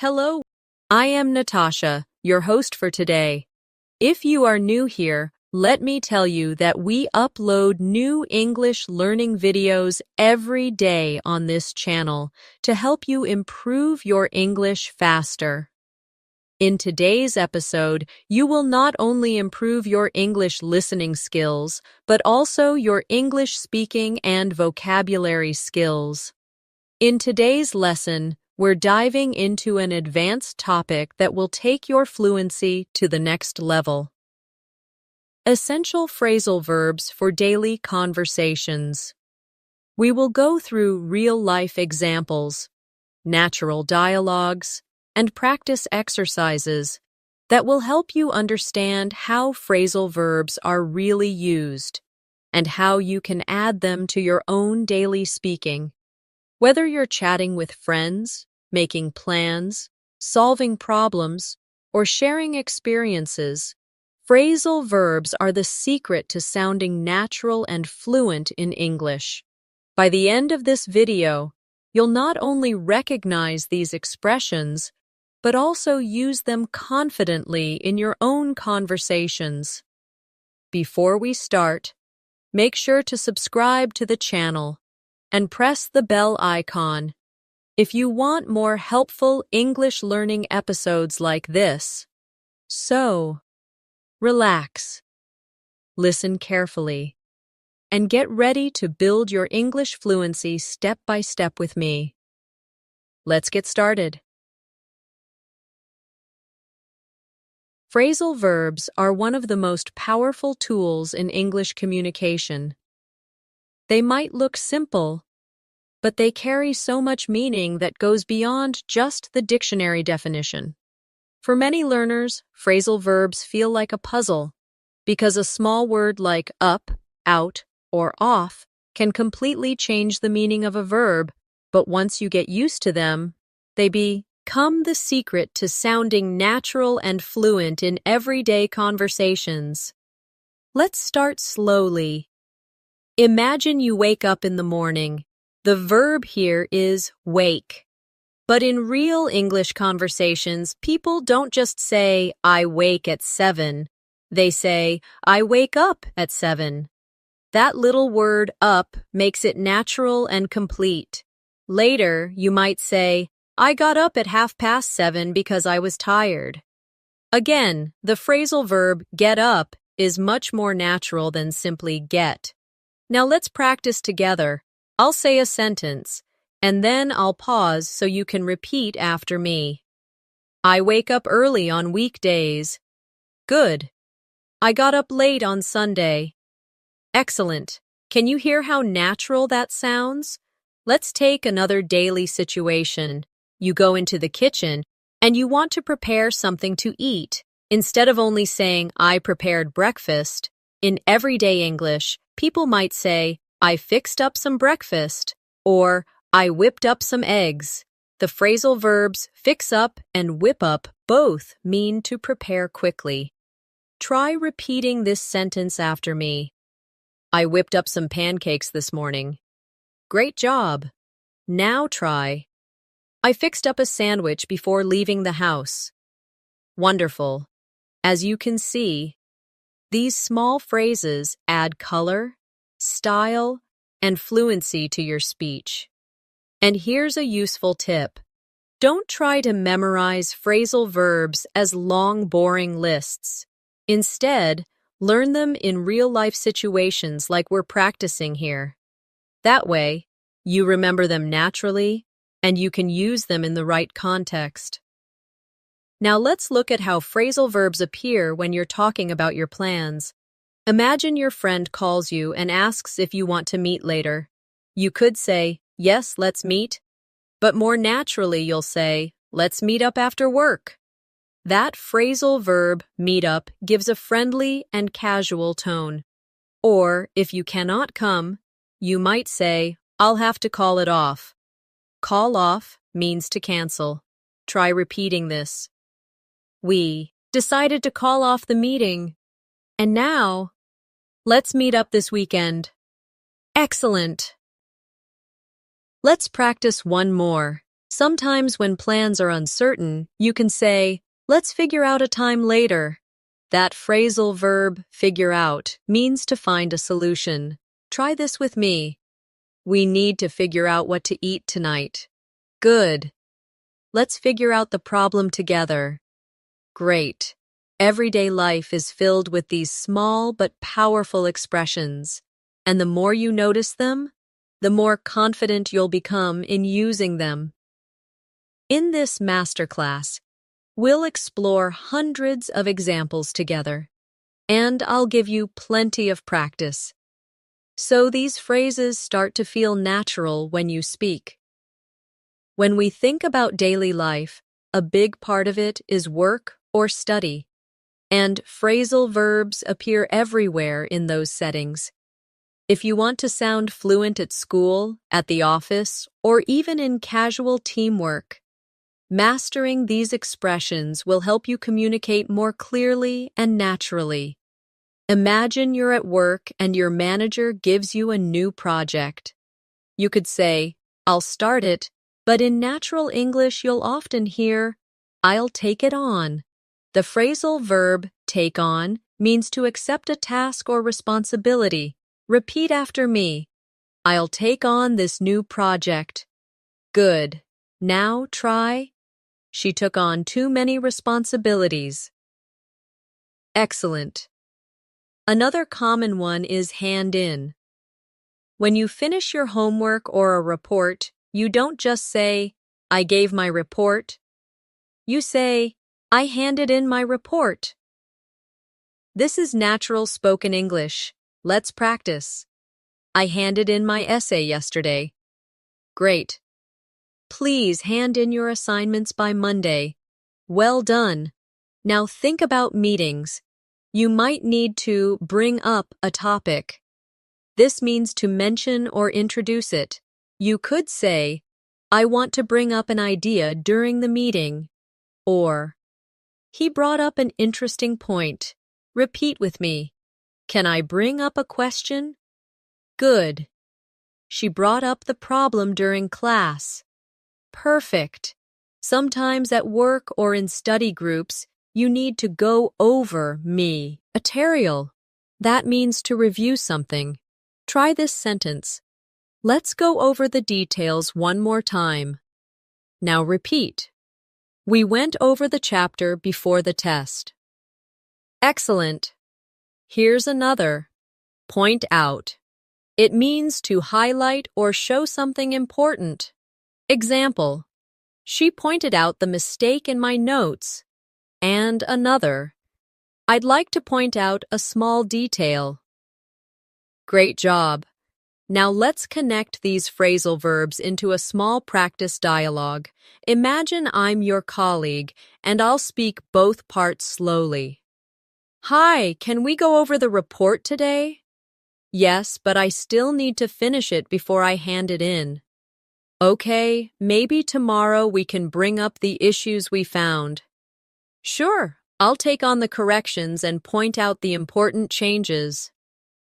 Hello, I am Natasha, your host for today. If you are new here, let me tell you that we upload new English learning videos every day on this channel to help you improve your English faster. In today's episode, you will not only improve your English listening skills, but also your English speaking and vocabulary skills. In today's lesson, we're diving into an advanced topic that will take your fluency to the next level. Essential phrasal verbs for daily conversations. We will go through real-life examples, natural dialogues, and practice exercises that will help you understand how phrasal verbs are really used and how you can add them to your own daily speaking. Whether you're chatting with friends, making plans, solving problems, or sharing experiences, phrasal verbs are the secret to sounding natural and fluent in English. By the end of this video, you'll not only recognize these expressions, but also use them confidently in your own conversations. Before we start, make sure to subscribe to the channel and press the bell icon if you want more helpful English learning episodes like this. So, relax, listen carefully, and get ready to build your English fluency step by step with me. Let's get started. Phrasal verbs are one of the most powerful tools in English communication. They might look simple, but they carry so much meaning that goes beyond just the dictionary definition. For many learners, phrasal verbs feel like a puzzle because a small word like up, out, or off can completely change the meaning of a verb, but once you get used to them, they become the secret to sounding natural and fluent in everyday conversations. Let's start slowly. Imagine you wake up in the morning. The verb here is wake. But in real English conversations, people don't just say, I wake at 7. They say, I wake up at 7. That little word up makes it natural and complete. Later, you might say, I got up at 7:30 because I was tired. Again, the phrasal verb get up is much more natural than simply get. Now let's practice together. I'll say a sentence, and then I'll pause so you can repeat after me. I wake up early on weekdays. Good. I got up late on Sunday. Excellent. Can you hear how natural that sounds? Let's take another daily situation. You go into the kitchen, and you want to prepare something to eat. Instead of only saying, I prepared breakfast, in everyday English, people might say, I fixed up some breakfast, or I whipped up some eggs. The phrasal verbs fix up and whip up both mean to prepare quickly. Try repeating this sentence after me. I whipped up some pancakes this morning. Great job. Now try. I fixed up a sandwich before leaving the house. Wonderful. As you can see, these small phrases add color, style, and fluency to your speech. And here's a useful tip. Don't try to memorize phrasal verbs as long, boring lists. Instead, learn them in real-life situations like we're practicing here. That way, you remember them naturally, and you can use them in the right context. Now let's look at how phrasal verbs appear when you're talking about your plans. Imagine your friend calls you and asks if you want to meet later. You could say, yes, let's meet, but more naturally you'll say, let's meet up after work. That phrasal verb, meet up, gives a friendly and casual tone. Or, if you cannot come, you might say, I'll have to call it off. Call off means to cancel. Try repeating this. We decided to call off the meeting. And now, let's meet up this weekend. Excellent. Let's practice one more. Sometimes when plans are uncertain, you can say, "Let's figure out a time later." That phrasal verb, figure out, means to find a solution. Try this with me. We need to figure out what to eat tonight. Good. Let's figure out the problem together. Great. Everyday life is filled with these small but powerful expressions, and the more you notice them, the more confident you'll become in using them. In this masterclass, we'll explore hundreds of examples together, and I'll give you plenty of practice, so these phrases start to feel natural when you speak. When we think about daily life, a big part of it is work or study, and phrasal verbs appear everywhere in those settings. If you want to sound fluent at school, at the office, or even in casual teamwork, mastering these expressions will help you communicate more clearly and naturally. Imagine you're at work and your manager gives you a new project. You could say, "I'll start it," but in natural English you'll often hear, "I'll take it on." The phrasal verb, take on, means to accept a task or responsibility. Repeat after me. I'll take on this new project. Good. Now try. She took on too many responsibilities. Excellent. Another common one is hand in. When you finish your homework or a report, you don't just say, "I gave my report." You say, "I handed in my report." This is natural spoken English. Let's practice. I handed in my essay yesterday. Great. Please hand in your assignments by Monday. Well done. Now think about meetings. You might need to bring up a topic. This means to mention or introduce it. You could say, "I want to bring up an idea during the meeting." Or, "He brought up an interesting point. Repeat with me. Can I bring up a question?" Good. She brought up the problem during class. Perfect. Sometimes at work or in study groups, you need to go over material. That means to review something. Try this sentence. Let's go over the details one more time. Now repeat. We went over the chapter before the test. Excellent. Here's another. Point out. It means to highlight or show something important. Example. She pointed out the mistake in my notes. And another. I'd like to point out a small detail. Great job. Now let's connect these phrasal verbs into a small practice dialogue. Imagine I'm your colleague, and I'll speak both parts slowly. Hi, can we go over the report today? Yes, but I still need to finish it before I hand it in. Okay, maybe tomorrow we can bring up the issues we found. Sure, I'll take on the corrections and point out the important changes.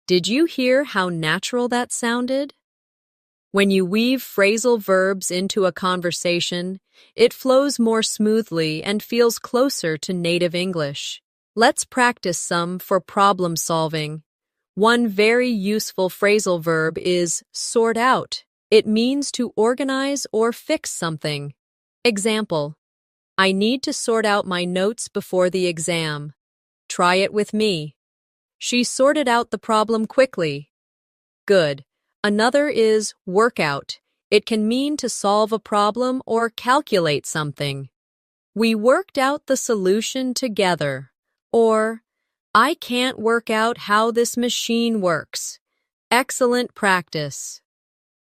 Did you hear how natural that sounded? When you weave phrasal verbs into a conversation, it flows more smoothly and feels closer to native English. Let's practice some for problem solving. One very useful phrasal verb is sort out. It means to organize or fix something. Example. I need to sort out my notes before the exam. Try it with me. She sorted out the problem quickly. Good. Another is work out. It can mean to solve a problem or calculate something. We worked out the solution together. Or, I can't work out how this machine works. Excellent practice.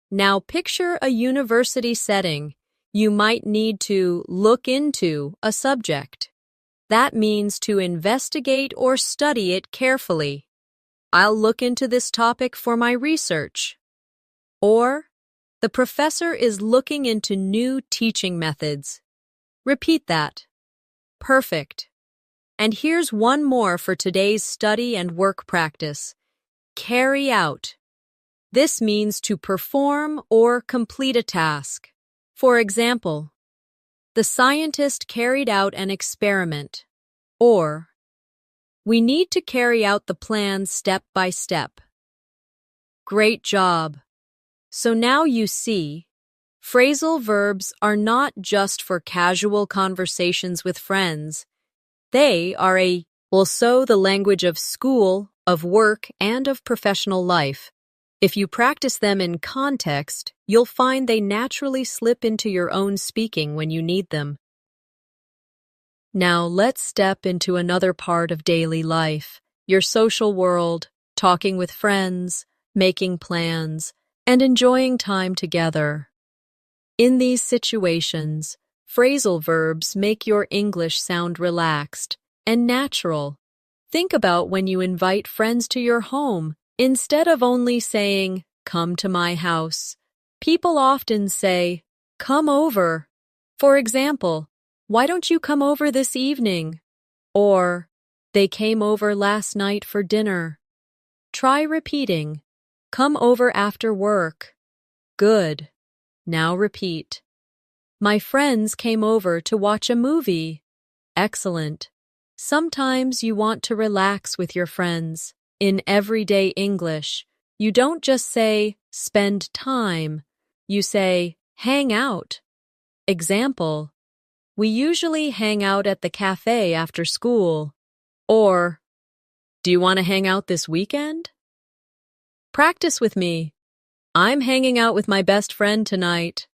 Now picture a university setting. You might need to look into a subject. That means to investigate or study it carefully. I'll look into this topic for my research. Or, the professor is looking into new teaching methods. Repeat that. Perfect. And here's one more for today's study and work practice. Carry out. This means to perform or complete a task. For example, the scientist carried out an experiment. Or, we need to carry out the plan step by step. Great job. So now you see, phrasal verbs are not just for casual conversations with friends. They are also the language of school, of work, and of professional life. If you practice them in context, you'll find they naturally slip into your own speaking when you need them. Now let's step into another part of daily life, your social world, talking with friends, making plans, and enjoying time together. In these situations, phrasal verbs make your English sound relaxed and natural. Think about when you invite friends to your home. Instead of only saying, "Come to my house," people often say, "Come over." For example, "Why don't you come over this evening?" Or, "They came over last night for dinner." Try repeating, "Come over after work." Good. Now repeat, "My friends came over to watch a movie." Excellent. Sometimes you want to relax with your friends. In everyday English, you don't just say, "spend time." You say, "hang out." Example, "We usually hang out at the cafe after school." Or, "Do you want to hang out this weekend?" Practice with me. "I'm hanging out with my best friend tonight."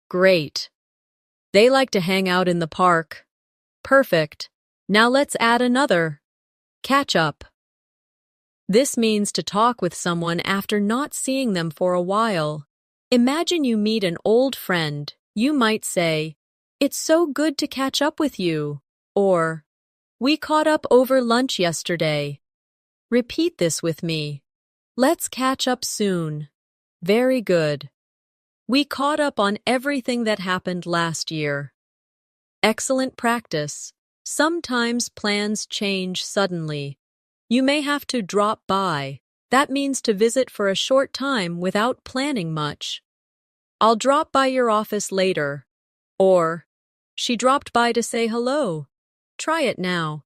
Great. They like to hang out in the park. Perfect. Now let's add another. Catch up. This means to talk with someone after not seeing them for a while. Imagine you meet an old friend. You might say, "It's so good to catch up with you." Or, "We caught up over lunch yesterday." Repeat this with me. "Let's catch up soon." Very good. "We caught up on everything that happened last year." Excellent practice. Sometimes plans change suddenly. You may have to drop by. That means to visit for a short time without planning much. "I'll drop by your office later." Or, "She dropped by to say hello." Try it now.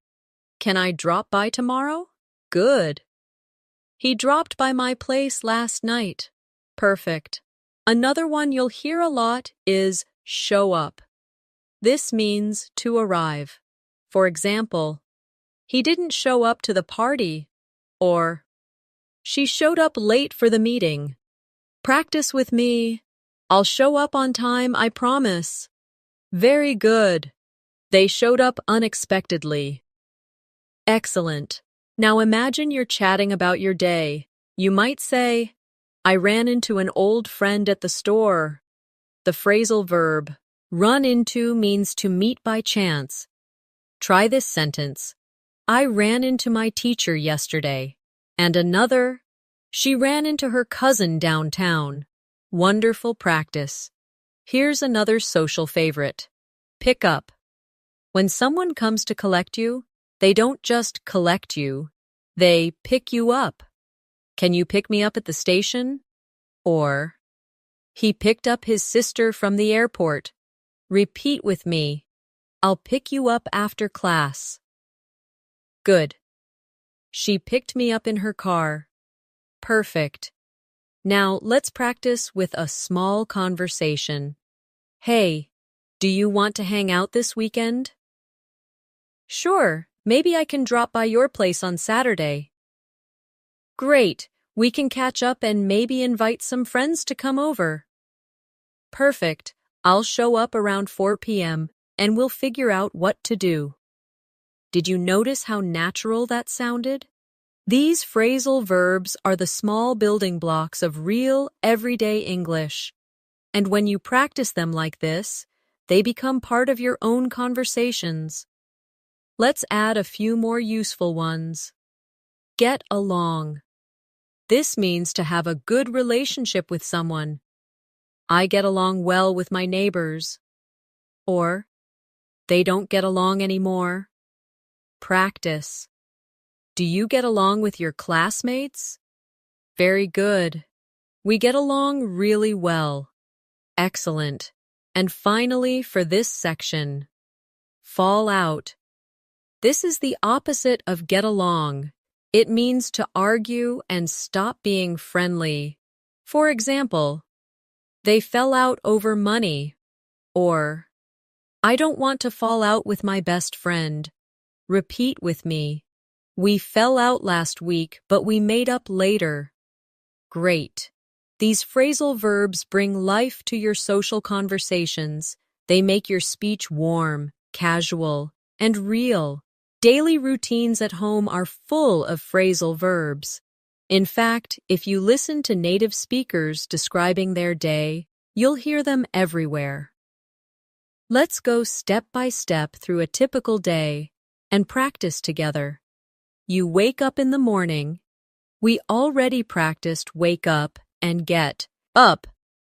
"Can I drop by tomorrow?" Good. "He dropped by my place last night." Perfect. Another one you'll hear a lot is show up. This means to arrive. For example, "He didn't show up to the party." Or, "She showed up late for the meeting." Practice with me. "I'll show up on time, I promise." Very good. They showed up unexpectedly. Excellent. Now imagine you're chatting about your day. You might say, "I ran into an old friend at the store." The phrasal verb, run into, means to meet by chance. Try this sentence. "I ran into my teacher yesterday." And another, "She ran into her cousin downtown." Wonderful practice. Here's another social favorite. Pick up. When someone comes to collect you, they don't just collect you, they pick you up. "Can you pick me up at the station?" Or, "He picked up his sister from the airport." Repeat with me. "I'll pick you up after class." Good. "She picked me up in her car." Perfect. Now let's practice with a small conversation. "Hey, do you want to hang out this weekend?" "Sure, maybe I can drop by your place on Saturday." Great, we can catch up and maybe invite some friends to come over. Perfect, I'll show up around 4 p.m. and we'll figure out what to do. Did you notice how natural that sounded? These phrasal verbs are the small building blocks of real, everyday English. And when you practice them like this, they become part of your own conversations. Let's add a few more useful ones. Get along. This means to have a good relationship with someone. "I get along well with my neighbors." Or, "They don't get along anymore." Practice. "Do you get along with your classmates?" Very good. "We get along really well." Excellent. And finally, for this section, fall out. This is the opposite of get along. It means to argue and stop being friendly. For example, they fell out over money, or I don't want to fall out with my best friend. Repeat with me. We fell out last week, but we made up later. Great. These phrasal verbs bring life to your social conversations. They make your speech warm, casual, and real. Daily routines at home are full of phrasal verbs. In fact, if you listen to native speakers describing their day, you'll hear them everywhere. Let's go step by step through a typical day and practice together. You wake up in the morning. We already practiced wake up and get up.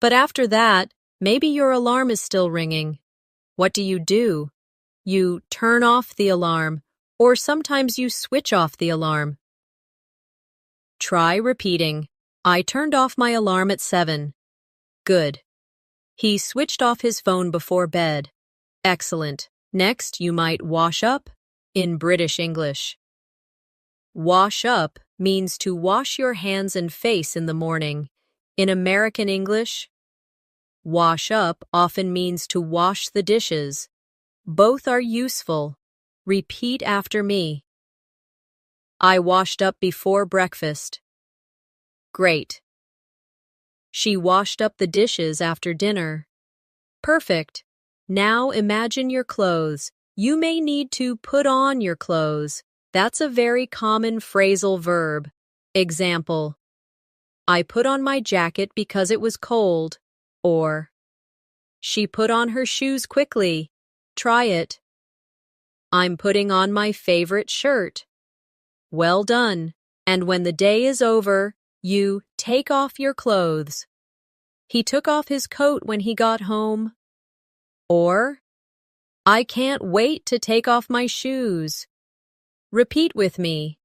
But after that, maybe your alarm is still ringing. What do? You turn off the alarm, or sometimes you switch off the alarm. Try repeating. I turned off my alarm at 7. Good. He switched off his phone before bed. Excellent. Next, you might wash up in British English. Wash up means to wash your hands and face in the morning. In American English, wash up often means to wash the dishes. Both are useful. Repeat after me. I washed up before breakfast. Great. She washed up the dishes after dinner. Perfect. Now imagine your clothes. You may need to put on your clothes. That's a very common phrasal verb. Example: I put on my jacket because it was cold. Or, she put on her shoes quickly. Try it. I'm putting on my favorite shirt. Well done. And when the day is over, you take off your clothes. He took off his coat when he got home. Or, I can't wait to take off my shoes. Repeat with me.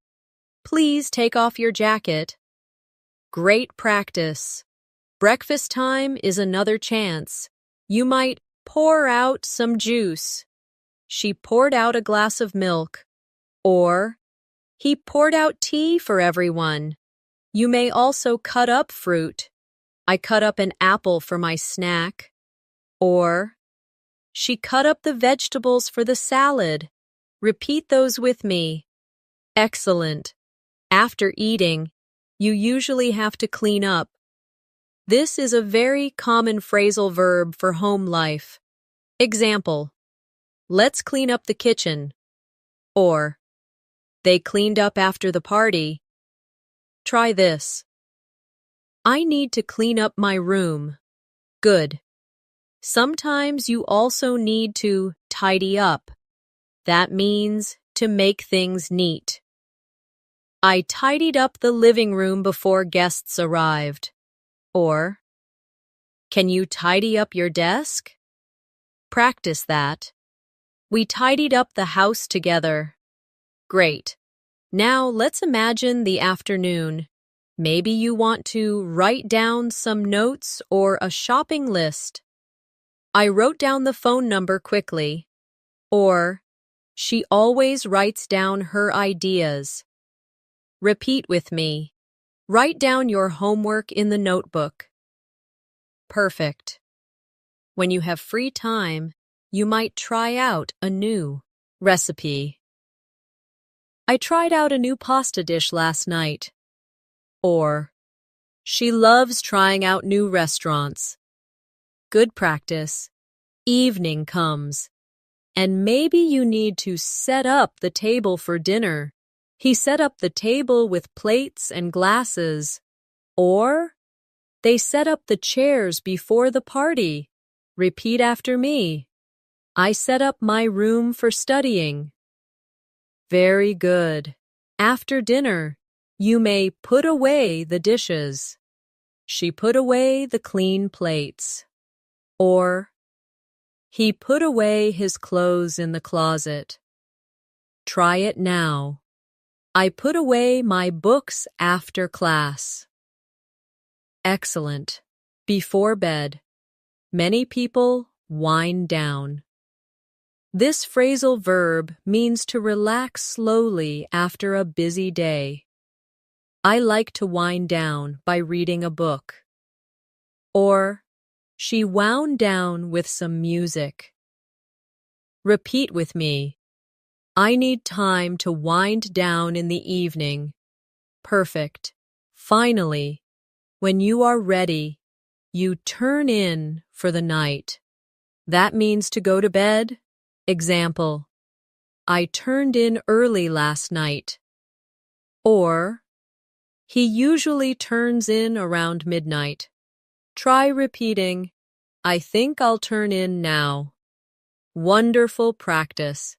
Please take off your jacket. Great practice. Breakfast time is another chance. You might pour out some juice. She poured out a glass of milk. Or, he poured out tea for everyone. You may also cut up fruit. I cut up an apple for my snack. Or, she cut up the vegetables for the salad. Repeat those with me. Excellent. After eating, you usually have to clean up. This is a very common phrasal verb for home life. Example: let's clean up the kitchen. Or, they cleaned up after the party. Try this. I need to clean up my room. Good. Sometimes you also need to tidy up. That means to make things neat. I tidied up the living room before guests arrived. Or, can you tidy up your desk? Practice that. We tidied up the house together. Great. Now let's imagine the afternoon. Maybe you want to write down some notes or a shopping list. I wrote down the phone number quickly. Or, she always writes down her ideas. Repeat with me. Write down your homework in the notebook. Perfect. When you have free time, you might try out a new recipe. I tried out a new pasta dish last night. Or, she loves trying out new restaurants. Good practice. Evening comes, and maybe you need to set up the table for dinner. He set up the table with plates and glasses. Or, they set up the chairs before the party. Repeat after me. I set up my room for studying. Very good. After dinner, you may put away the dishes. She put away the clean plates. Or, he put away his clothes in the closet. Try it now. I put away my books after class. Excellent. Before bed. Many people wind down. This phrasal verb means to relax slowly after a busy day. I like to wind down by reading a book. Or, she wound down with some music. Repeat with me. I need time to wind down in the evening. Perfect. Finally, when you are ready, you turn in for the night. That means to go to bed. Example, I turned in early last night. Or, he usually turns in around midnight. Try repeating, I think I'll turn in now. Wonderful practice.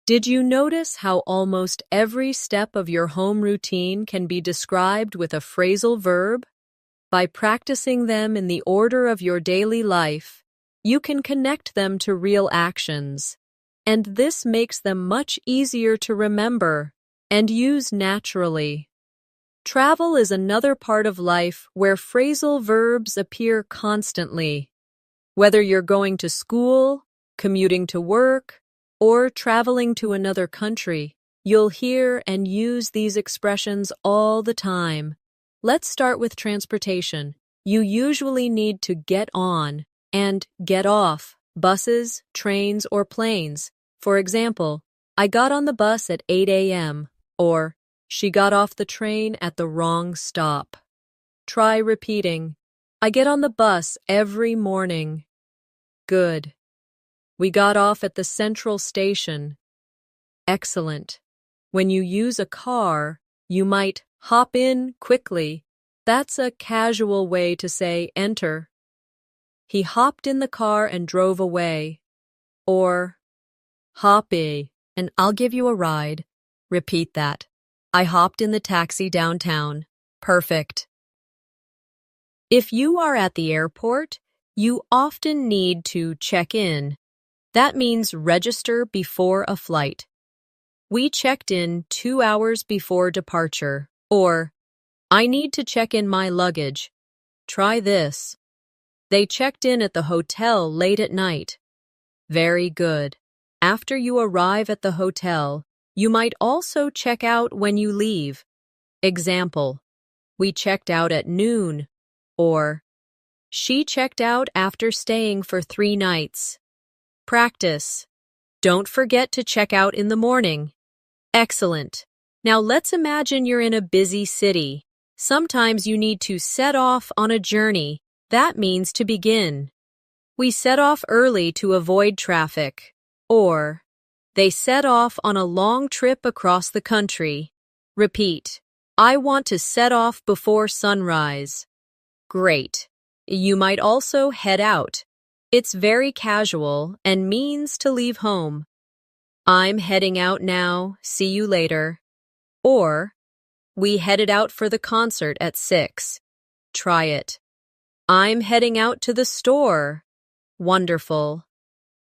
Did you notice how almost every step of your home routine can be described with a phrasal verb? By practicing them in the order of your daily life, you can connect them to real actions. And this makes them much easier to remember and use naturally. Travel is another part of life where phrasal verbs appear constantly. Whether you're going to school, commuting to work, or traveling to another country, you'll hear and use these expressions all the time. Let's start with transportation. You usually need to get on and get off buses, trains, or planes. For example, I got on the bus at 8 a.m. or she got off the train at the wrong stop. Try repeating, I get on the bus every morning. Good. We got off at the central station. Excellent. When you use a car, you might hop in quickly. That's a casual way to say enter. He hopped in the car and drove away. Or, hoppy, and I'll give you a ride. Repeat that. I hopped in the taxi downtown. Perfect. If you are at the airport, you often need to check in. That means register before a flight. We checked in 2 hours before departure. Or, I need to check in my luggage. Try this. They checked in at the hotel late at night. Very good. After you arrive at the hotel, you might also check out when you leave. Example, we checked out at noon. Or, she checked out after staying for 3 nights. Practice. Don't forget to check out in the morning. Excellent. Now let's imagine you're in a busy city. Sometimes you need to set off on a journey. That means to begin. We set off early to avoid traffic. Or, they set off on a long trip across the country. Repeat. I want to set off before sunrise. Great. You might also head out. It's very casual and means to leave home. I'm heading out now. See you later. Or, we headed out for the concert at 6. Try it. I'm heading out to the store. Wonderful.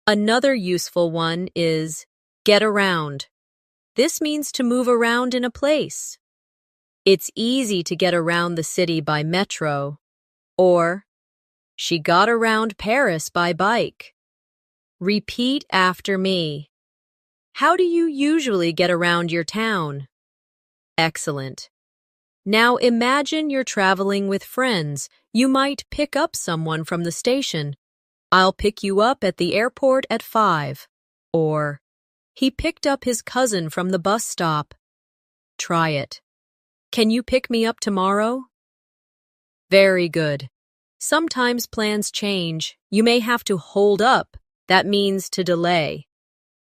Another useful one is get around. This means to move around in a place. It's easy to get around the city by metro. Or, she got around Paris by bike. Repeat after me. How do you usually get around your town? Excellent. Now imagine you're traveling with friends. You might pick up someone from the station. I'll pick you up at the airport at 5. Or, he picked up his cousin from the bus stop. Try it. Can you pick me up tomorrow? Very good. Sometimes plans change. You may have to hold up. That means to delay.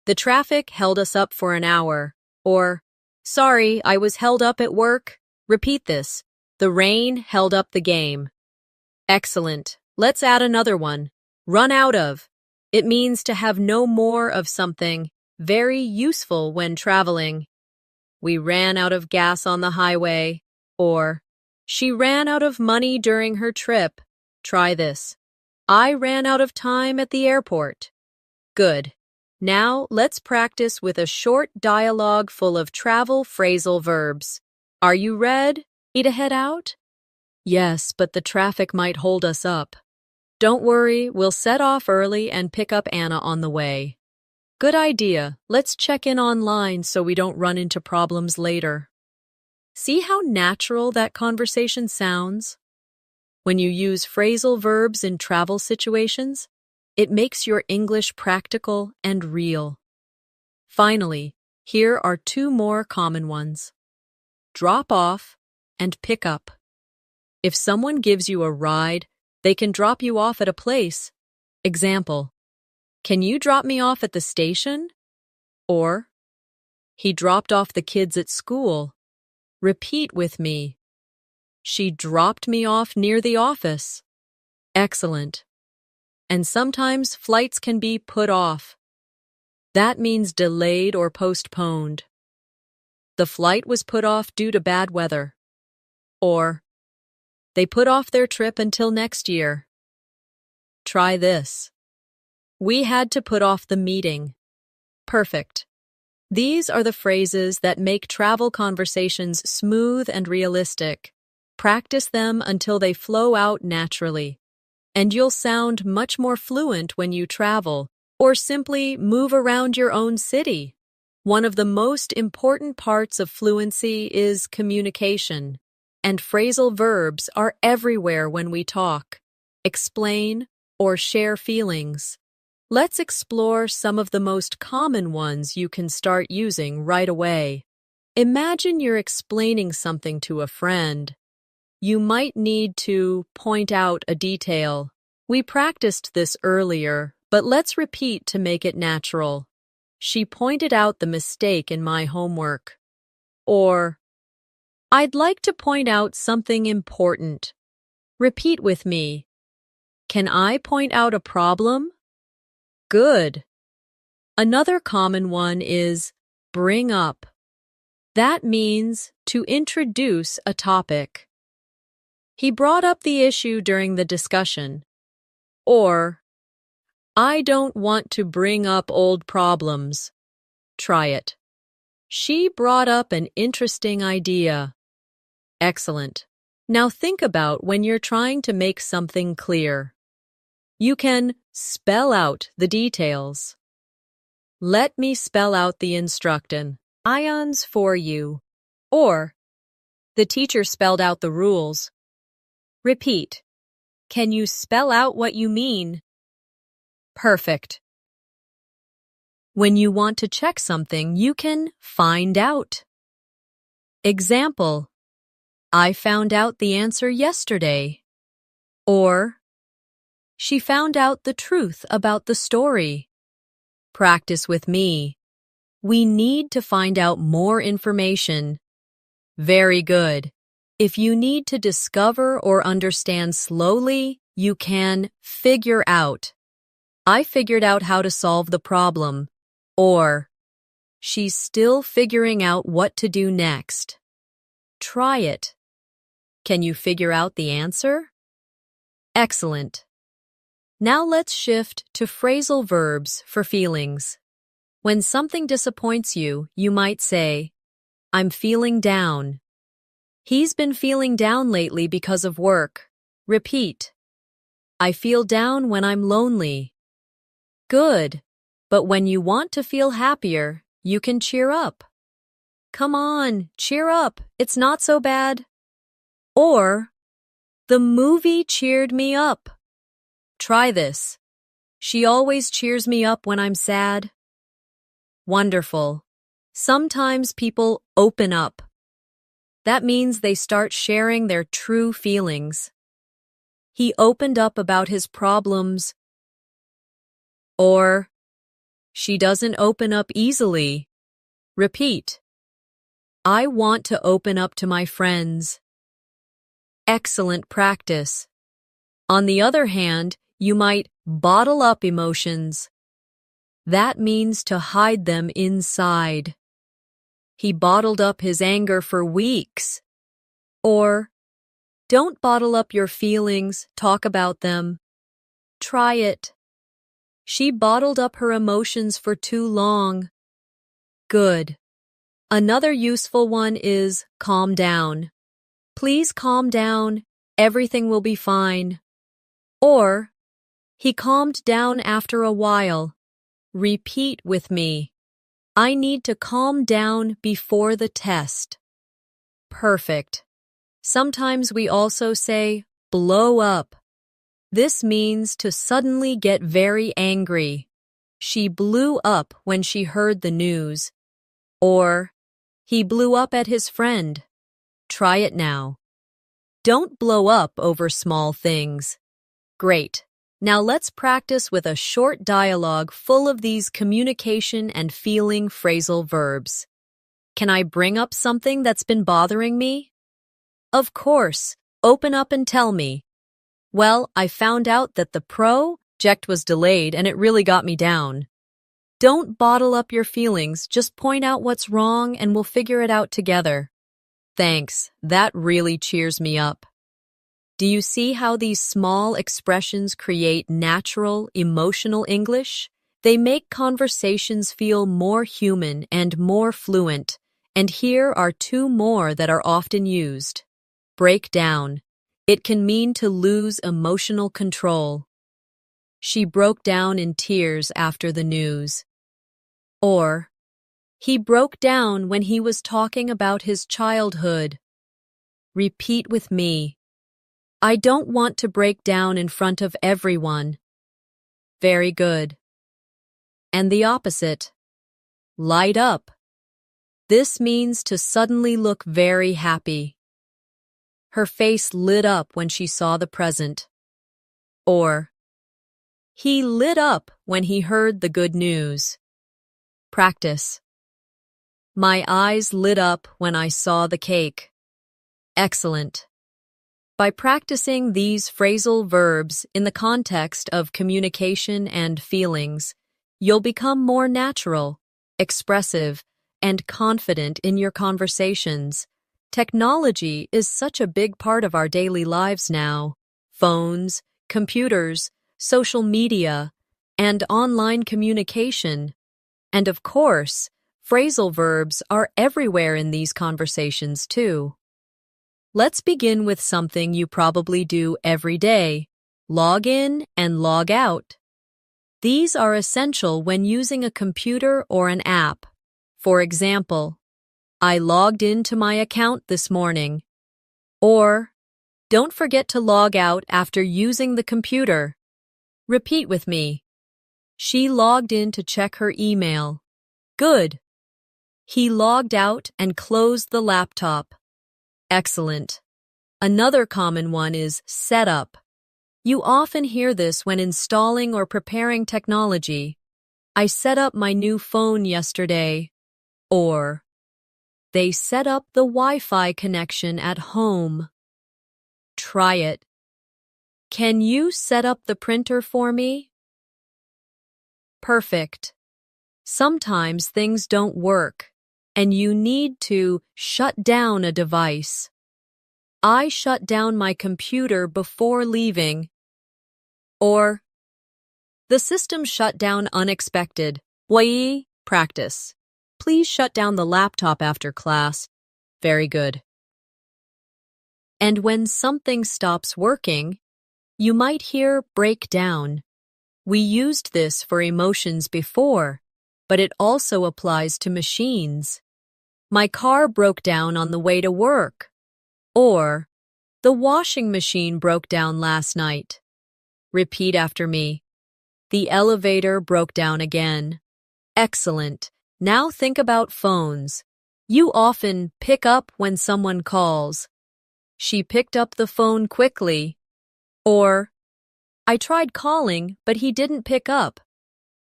The traffic held us up for an hour. Or, sorry, I was held up at work. Repeat this. The rain held up the game. Excellent. Let's add another one. Run out of. It means to have no more of something. Very useful when traveling. We ran out of gas on the highway. Or, she ran out of money during her trip. Try this. I ran out of time at the airport. Good. Now let's practice with a short dialogue full of travel phrasal verbs. Are you ready to head out? Yes, but the traffic might hold us up. Don't worry, we'll set off early and pick up Anna on the way. Good idea. Let's check in online so we don't run into problems later. See how natural that conversation sounds? When you use phrasal verbs in travel situations, it makes your English practical and real. Finally, here are two more common ones. Drop off and pick up. If someone gives you a ride, they can drop you off at a place. Example, can you drop me off at the station? Or, he dropped off the kids at school. Repeat with me. She dropped me off near the office. Excellent. And sometimes flights can be put off. That means delayed or postponed. The flight was put off due to bad weather. Or, they put off their trip until next year. Try this. We had to put off the meeting. Perfect. These are the phrases that make travel conversations smooth and realistic. Practice them until they flow out naturally, and you'll sound much more fluent when you travel or simply move around your own city. One of the most important parts of fluency is communication, and phrasal verbs are everywhere when we talk, explain, or share feelings. Let's explore some of the most common ones you can start using right away. Imagine you're explaining something to a friend. You might need to point out a detail. We practiced this earlier, but let's repeat to make it natural. She pointed out the mistake in my homework. Or, I'd like to point out something important. Repeat with me. Can I point out a problem? Good. Another common one is bring up. That means to introduce a topic. He brought up the issue during the discussion. Or, I don't want to bring up old problems. Try it. She brought up an interesting idea. Excellent. Now think about when you're trying to make something clear. You can spell out the details. Let me spell out the instruction. Ions for you. Or, the teacher spelled out the rules. Repeat. Can you spell out what you mean? Perfect. When you want to check something, you can find out. Example, I found out the answer yesterday. Or, she found out the truth about the story. Practice with me. We need to find out more information. Very good. If you need to discover or understand slowly, you can figure out. I figured out how to solve the problem. Or, she's still figuring out what to do next. Try it. Can you figure out the answer? Excellent. Now let's shift to phrasal verbs for feelings. When something disappoints you, you might say, I'm feeling down. He's been feeling down lately because of work. Repeat. I feel down when I'm lonely. Good. But when you want to feel happier, you can cheer up. Come on, cheer up. It's not so bad. Or, the movie cheered me up. Try this. She always cheers me up when I'm sad. Wonderful. Sometimes people open up. That means they start sharing their true feelings. He opened up about his problems. Or, she doesn't open up easily. Repeat. I want to open up to my friends. Excellent practice. On the other hand, you might bottle up emotions. That means to hide them inside. He bottled up his anger for weeks. Or, don't bottle up your feelings, talk about them. Try it. She bottled up her emotions for too long. Good. Another useful one is calm down. Please calm down. Everything will be fine. Or, He calmed down after a while. Repeat with me. I need to calm down before the test. Perfect. Sometimes we also say, blow up. This means to suddenly get very angry. She blew up when she heard the news. Or, he blew up at his friend. Try it now. Don't blow up over small things. Great. Now let's practice with a short dialogue full of these communication and feeling phrasal verbs. Can I bring up something that's been bothering me? Of course. Open up and tell me. Well, I found out that the project was delayed and it really got me down. Don't bottle up your feelings, just point out what's wrong and we'll figure it out together. Thanks, that really cheers me up. Do you see how these small expressions create natural, emotional English? They make conversations feel more human and more fluent, and here are two more that are often used. Break down. It can mean to lose emotional control. She broke down in tears after the news. Or, he broke down when he was talking about his childhood. Repeat with me. I don't want to break down in front of everyone. Very good. And the opposite. Light up. This means to suddenly look very happy. Her face lit up when she saw the present. Or, he lit up when he heard the good news. Practice. My eyes lit up when I saw the cake. Excellent. By practicing these phrasal verbs in the context of communication and feelings, you'll become more natural, expressive, and confident in your conversations. Technology is such a big part of our daily lives now. Phones, computers, social media, and online communication. And of course, phrasal verbs are everywhere in these conversations too. Let's begin with something you probably do every day. Log in and log out. These are essential when using a computer or an app. For example, I logged into my account this morning. Or, don't forget to log out after using the computer. Repeat with me. She logged in to check her email. Good. He logged out and closed the laptop. Excellent. Another common one is setup. You often hear this when installing or preparing technology. I set up my new phone yesterday. Or, they set up the Wi-Fi connection at home. Try it. Can you set up the printer for me? Perfect. Sometimes things don't work, and you need to shut down a device. I shut down my computer before leaving. Or, the system shut down unexpected. Practice. Please shut down the laptop after class. Very good. And when something stops working, you might hear break down. We used this for emotions before, but it also applies to machines. My car broke down on the way to work. Or, the washing machine broke down last night. Repeat after me. The elevator broke down again. Excellent. Now think about phones. You often pick up when someone calls. She picked up the phone quickly. Or, I tried calling, but he didn't pick up.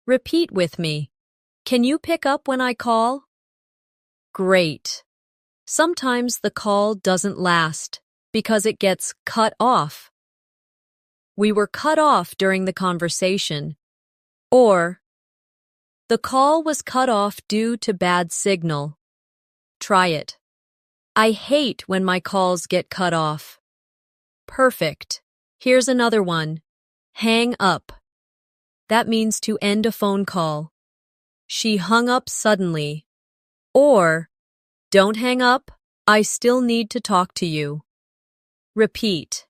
Repeat with me. Can you pick up when I call? Great. Sometimes the call doesn't last because it gets cut off. We were cut off during the conversation. Or, the call was cut off due to bad signal. Try it. I hate when my calls get cut off. Perfect. Here's another one. Hang up. That means to end a phone call. She hung up suddenly. Or, don't hang up. I still need to talk to you. Repeat.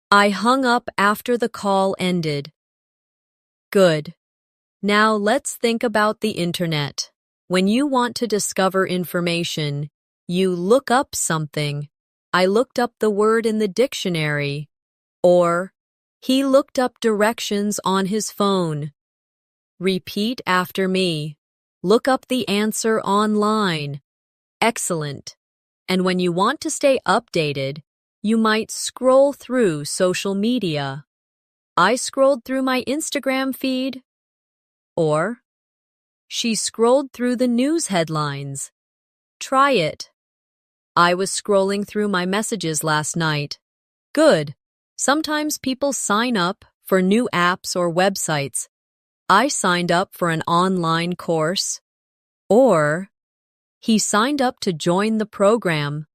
I hung up after the call ended. Good. Now let's think about the internet. When you want to discover information, you look up something. I looked up the word in the dictionary. Or, he looked up directions on his phone. Repeat after me. Look up the answer online. Excellent. And when you want to stay updated, you might scroll through social media. I scrolled through my Instagram feed. Or, she scrolled through the news headlines. Try it. I was scrolling through my messages last night. Good. Sometimes people sign up for new apps or websites. I signed up for an online course. Or, he signed up to join the program.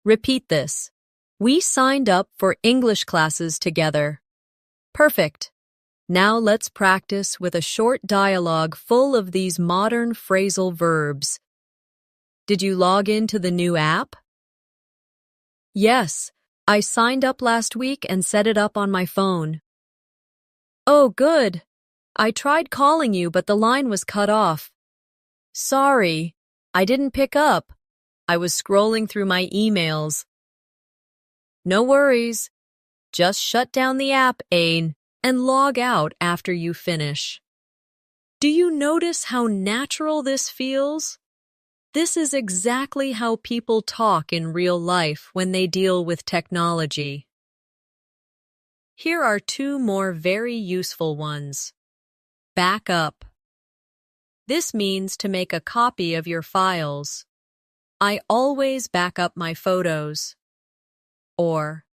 Repeat this. We signed up for English classes together. Perfect. Now let's practice with a short dialogue full of these modern phrasal verbs. Did you log into the new app? Yes, I signed up last week and set it up on my phone. Oh, good. I tried calling you, but the line was cut off. Sorry, I didn't pick up. I was scrolling through my emails. No worries. Just shut down the app, Ain, and log out after you finish. Do you notice how natural this feels? This is exactly how people talk in real life when they deal with technology. Here are two more very useful ones. Back up. This means to make a copy of your files. I always back up my photos. Or,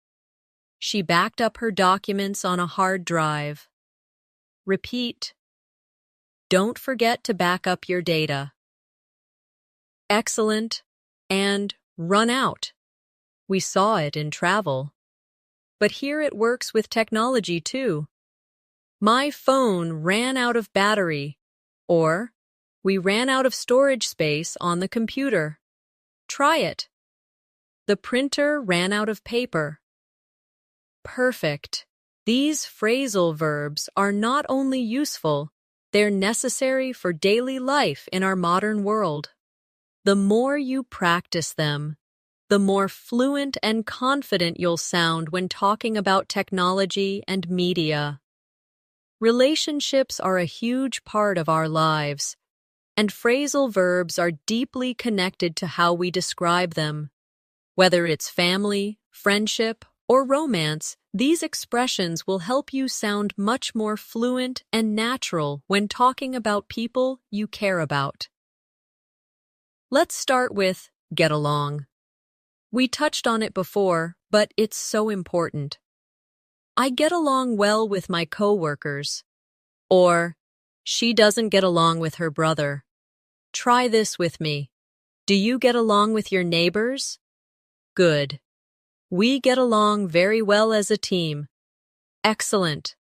she backed up her documents on a hard drive. Repeat. Don't forget to back up your data. Excellent and run out. We saw it in travel. But here it works with technology too. My phone ran out of battery. Or, we ran out of storage space on the computer. Try it. The printer ran out of paper. Perfect. These phrasal verbs are not only useful, they're necessary for daily life in our modern world. The more you practice them, the more fluent and confident you'll sound when talking about technology and media. Relationships are a huge part of our lives, and phrasal verbs are deeply connected to how we describe them. Whether it's family, friendship, or romance, these expressions will help you sound much more fluent and natural when talking about people you care about. Let's start with get along. We touched on it before, but it's so important. I get along well with my coworkers. Or, she doesn't get along with her brother. Try this with me. Do you get along with your neighbors? Good. We get along very well as a team. Excellent.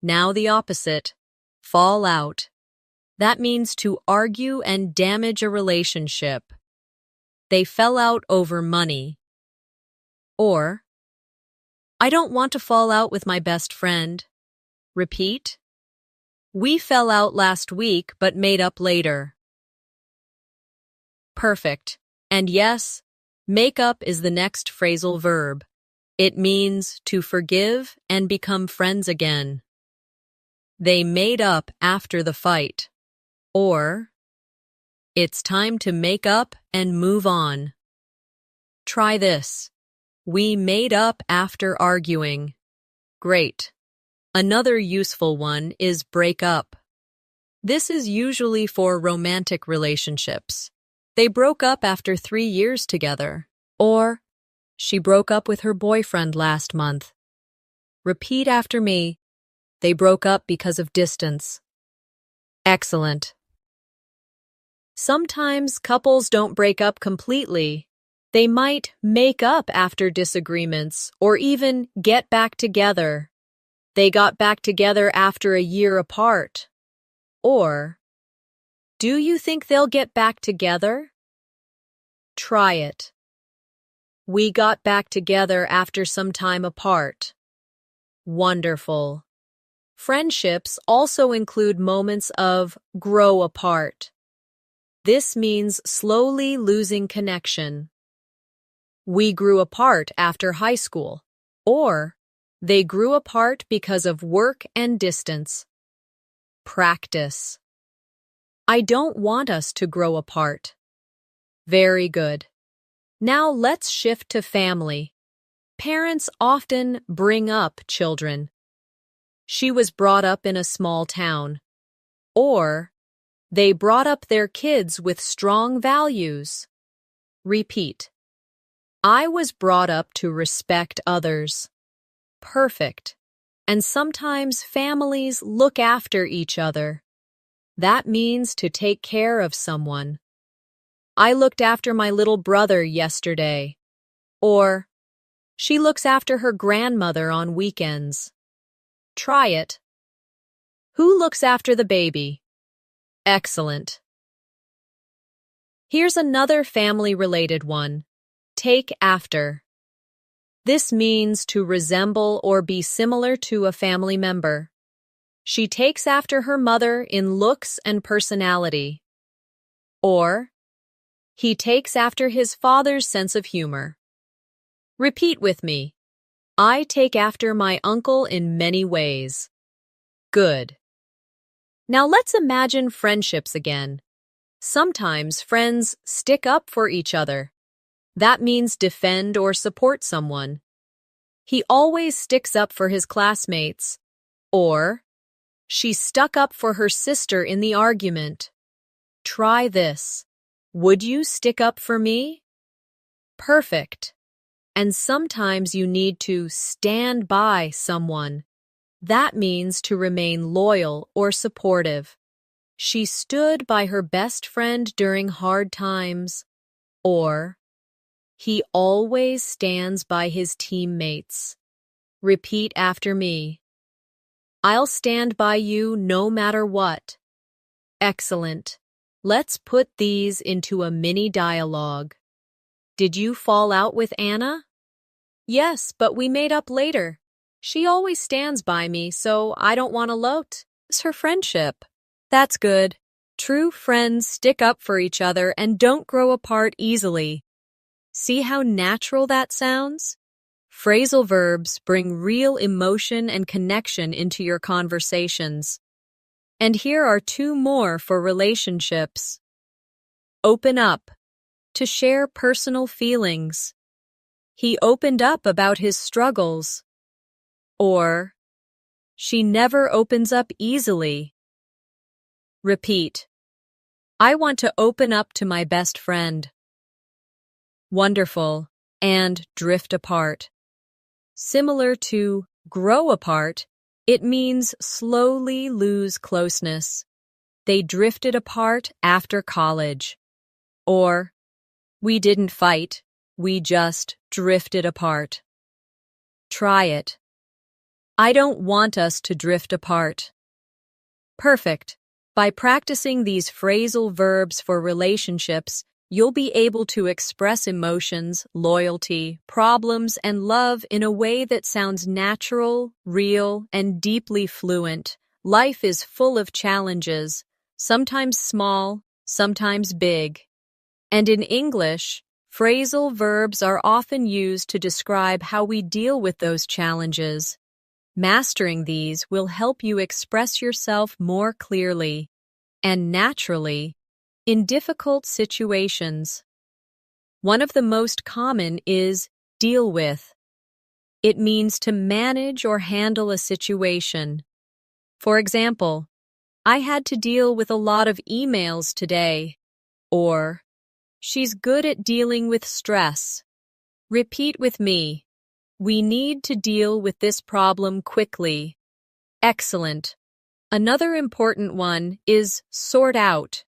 Now the opposite. Fall out. That means to argue and damage a relationship. They fell out over money. Or, I don't want to fall out with my best friend. Repeat. We fell out last week but made up later. Perfect. And yes, make up is the next phrasal verb. It means to forgive and become friends again. They made up after the fight. Or, it's time to make up and move on. Try this. We made up after arguing. Great. Another useful one is break up. This is usually for romantic relationships. They broke up after 3 years together. Or, she broke up with her boyfriend last month. Repeat after me. They broke up because of distance. Excellent. Sometimes couples don't break up completely. They might make up after disagreements or even get back together. They got back together after a year apart. Or, do you think they'll get back together? Try it. We got back together after some time apart. Wonderful. Friendships also include moments of grow apart. This means slowly losing connection. We grew apart after high school, or they grew apart because of work and distance. Practice. I don't want us to grow apart. Very good. Now let's shift to family. Parents often bring up children. She was brought up in a small town. Or, they brought up their kids with strong values. Repeat. I was brought up to respect others. Perfect. And sometimes families look after each other. That means to take care of someone. I looked after my little brother yesterday. Or, she looks after her grandmother on weekends. Try it. Who looks after the baby? Excellent. Here's another family-related one. Take after. This means to resemble or be similar to a family member. She takes after her mother in looks and personality. Or, he takes after his father's sense of humor. Repeat with me. I take after my uncle in many ways. Good. Now let's imagine friendships again. Sometimes friends stick up for each other. That means defend or support someone. He always sticks up for his classmates. Or, she stuck up for her sister in the argument. Try this. Would you stick up for me? Perfect. And sometimes you need to stand by someone. That means to remain loyal or supportive. She stood by her best friend during hard times. Or, he always stands by his teammates. Repeat after me. I'll stand by you no matter what. Excellent. Let's put these into a mini dialogue. Did you fall out with Anna? Yes, but we made up later. She always stands by me, so I don't want to lose her friendship. That's good. True friends stick up for each other and don't grow apart easily. See how natural that sounds? Phrasal verbs bring real emotion and connection into your conversations. And here are two more for relationships. Open up. To share personal feelings. He opened up about his struggles. Or, she never opens up easily. Repeat. I want to open up to my best friend. Wonderful. And drift apart. Similar to grow apart, it means slowly lose closeness. They drifted apart after college. Or, we didn't fight, we just drifted apart. Try it. I don't want us to drift apart. Perfect. By practicing these phrasal verbs for relationships, you'll be able to express emotions, loyalty, problems, and love in a way that sounds natural, real, and deeply fluent. Life is full of challenges, sometimes small, sometimes big. And in English, phrasal verbs are often used to describe how we deal with those challenges. Mastering these will help you express yourself more clearly and naturally in difficult situations. One of the most common is deal with. It means to manage or handle a situation. For example, I had to deal with a lot of emails today. Or, she's good at dealing with stress. Repeat with me. We need to deal with this problem quickly. Excellent. Another important one is sort out.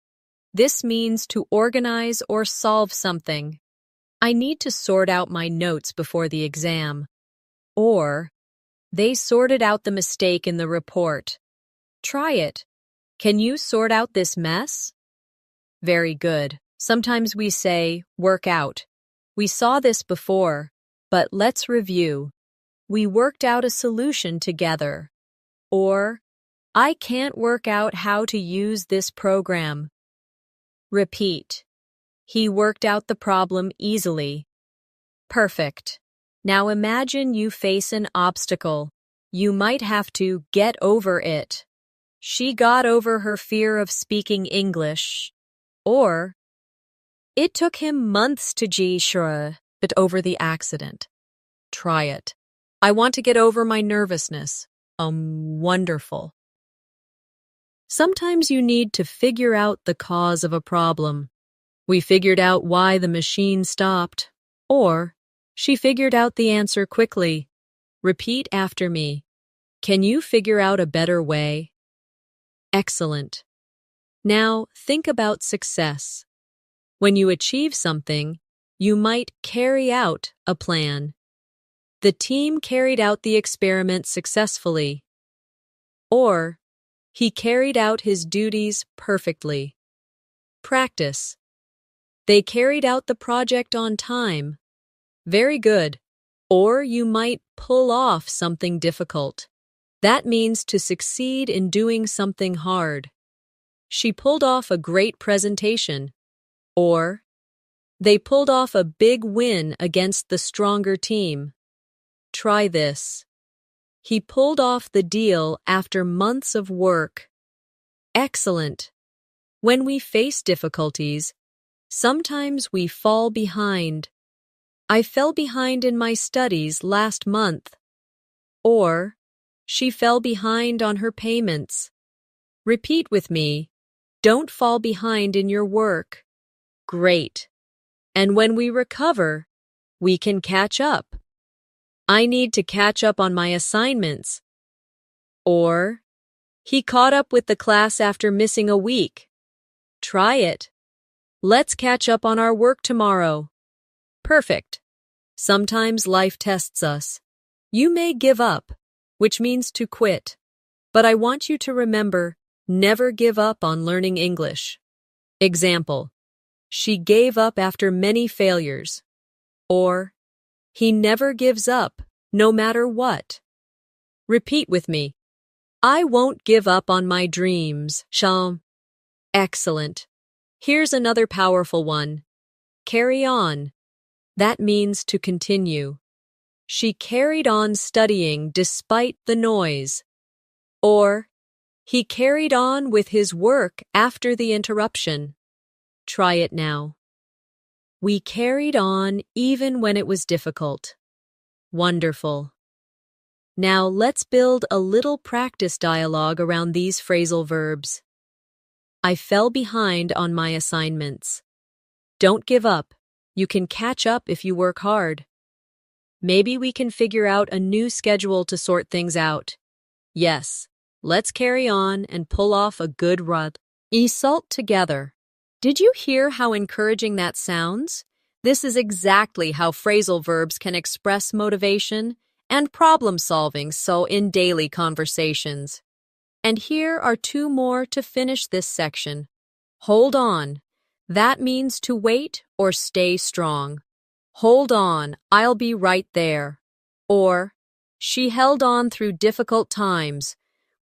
This means to organize or solve something. I need to sort out my notes before the exam. Or, they sorted out the mistake in the report. Try it. Can you sort out this mess? Very good. Sometimes we say, work out. We saw this before, but let's review. We worked out a solution together. Or, I can't work out how to use this program. Repeat. He worked out the problem easily. Perfect. Now imagine you face an obstacle. You might have to get over it. She got over her fear of speaking English. Or, it took him months to get over the accident. Try it. I want to get over my nervousness. Wonderful. Sometimes you need to figure out the cause of a problem. We figured out why the machine stopped. Or, she figured out the answer quickly. Repeat after me. Can you figure out a better way? Excellent. Now, think about success. When you achieve something, you might carry out a plan. The team carried out the experiment successfully. Or, he carried out his duties perfectly. Practice. They carried out the project on time. Very good. Or you might pull off something difficult. That means to succeed in doing something hard. She pulled off a great presentation. Or, they pulled off a big win against the stronger team. Try this. He pulled off the deal after months of work. Excellent. When we face difficulties, sometimes we fall behind. I fell behind in my studies last month. Or, she fell behind on her payments. Repeat with me. Don't fall behind in your work. Great. And when we recover, we can catch up. I need to catch up on my assignments. Or, he caught up with the class after missing a week. Try it. Let's catch up on our work tomorrow. Perfect. Sometimes life tests us. You may give up, which means to quit. But I want you to remember, never give up on learning English. Example. She gave up after many failures. Or, he never gives up, no matter what. Repeat with me. I won't give up on my dreams, Sham. Excellent. Here's another powerful one. Carry on. That means to continue. She carried on studying despite the noise. Or, he carried on with his work after the interruption. Try it now. We carried on even when it was difficult. Wonderful. Now let's build a little practice dialogue around these phrasal verbs. I fell behind on my assignments. Don't give up. You can catch up if you work hard. Maybe we can figure out a new schedule to sort things out. Yes, let's carry on and pull off a good run. Result together. Did you hear how encouraging that sounds? This is exactly how phrasal verbs can express motivation and problem solving in daily conversations. And here are two more to finish this section. Hold on. That means to wait or stay strong. Hold on, I'll be right there. Or, she held on through difficult times.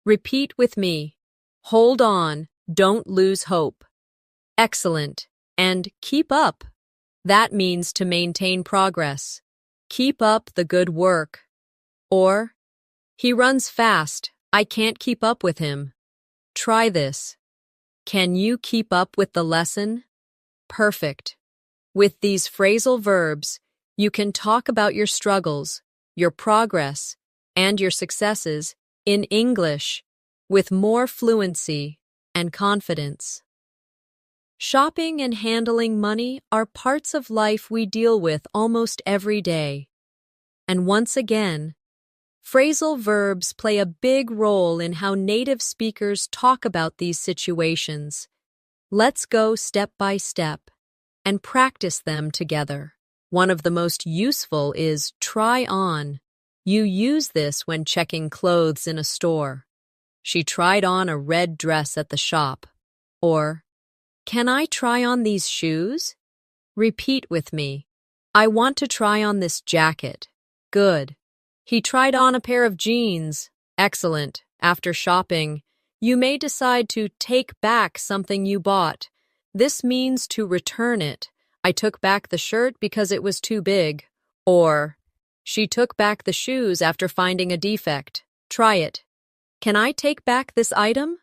Repeat with me. Hold on, don't lose hope. Excellent. And keep up. That means to maintain progress. Keep up the good work. Or, he runs fast. I can't keep up with him. Try this. Can you keep up with the lesson? Perfect. With these phrasal verbs, you can talk about your struggles, your progress, and your successes in English with more fluency and confidence. Shopping and handling money are parts of life we deal with almost every day. And once again, phrasal verbs play a big role in how native speakers talk about these situations. Let's go step by step and practice them together. One of the most useful is try on. You use this when checking clothes in a store. She tried on a red dress at the shop. Or, can I try on these shoes? Repeat with me. I want to try on this jacket. Good. He tried on a pair of jeans. Excellent. After shopping, you may decide to take back something you bought. This means to return it. I took back the shirt because it was too big. Or, she took back the shoes after finding a defect. Try it. Can I take back this item?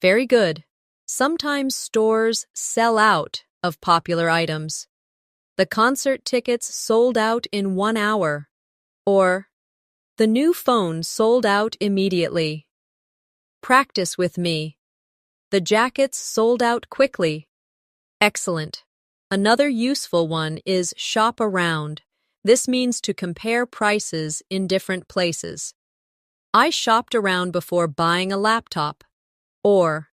Very good. Sometimes stores sell out of popular items. The concert tickets sold out in 1 hour. Or, the new phone sold out immediately. Practice with me. The jackets sold out quickly. Excellent. Another useful one is shop around. This means to compare prices in different places. I shopped around before buying a laptop. Or,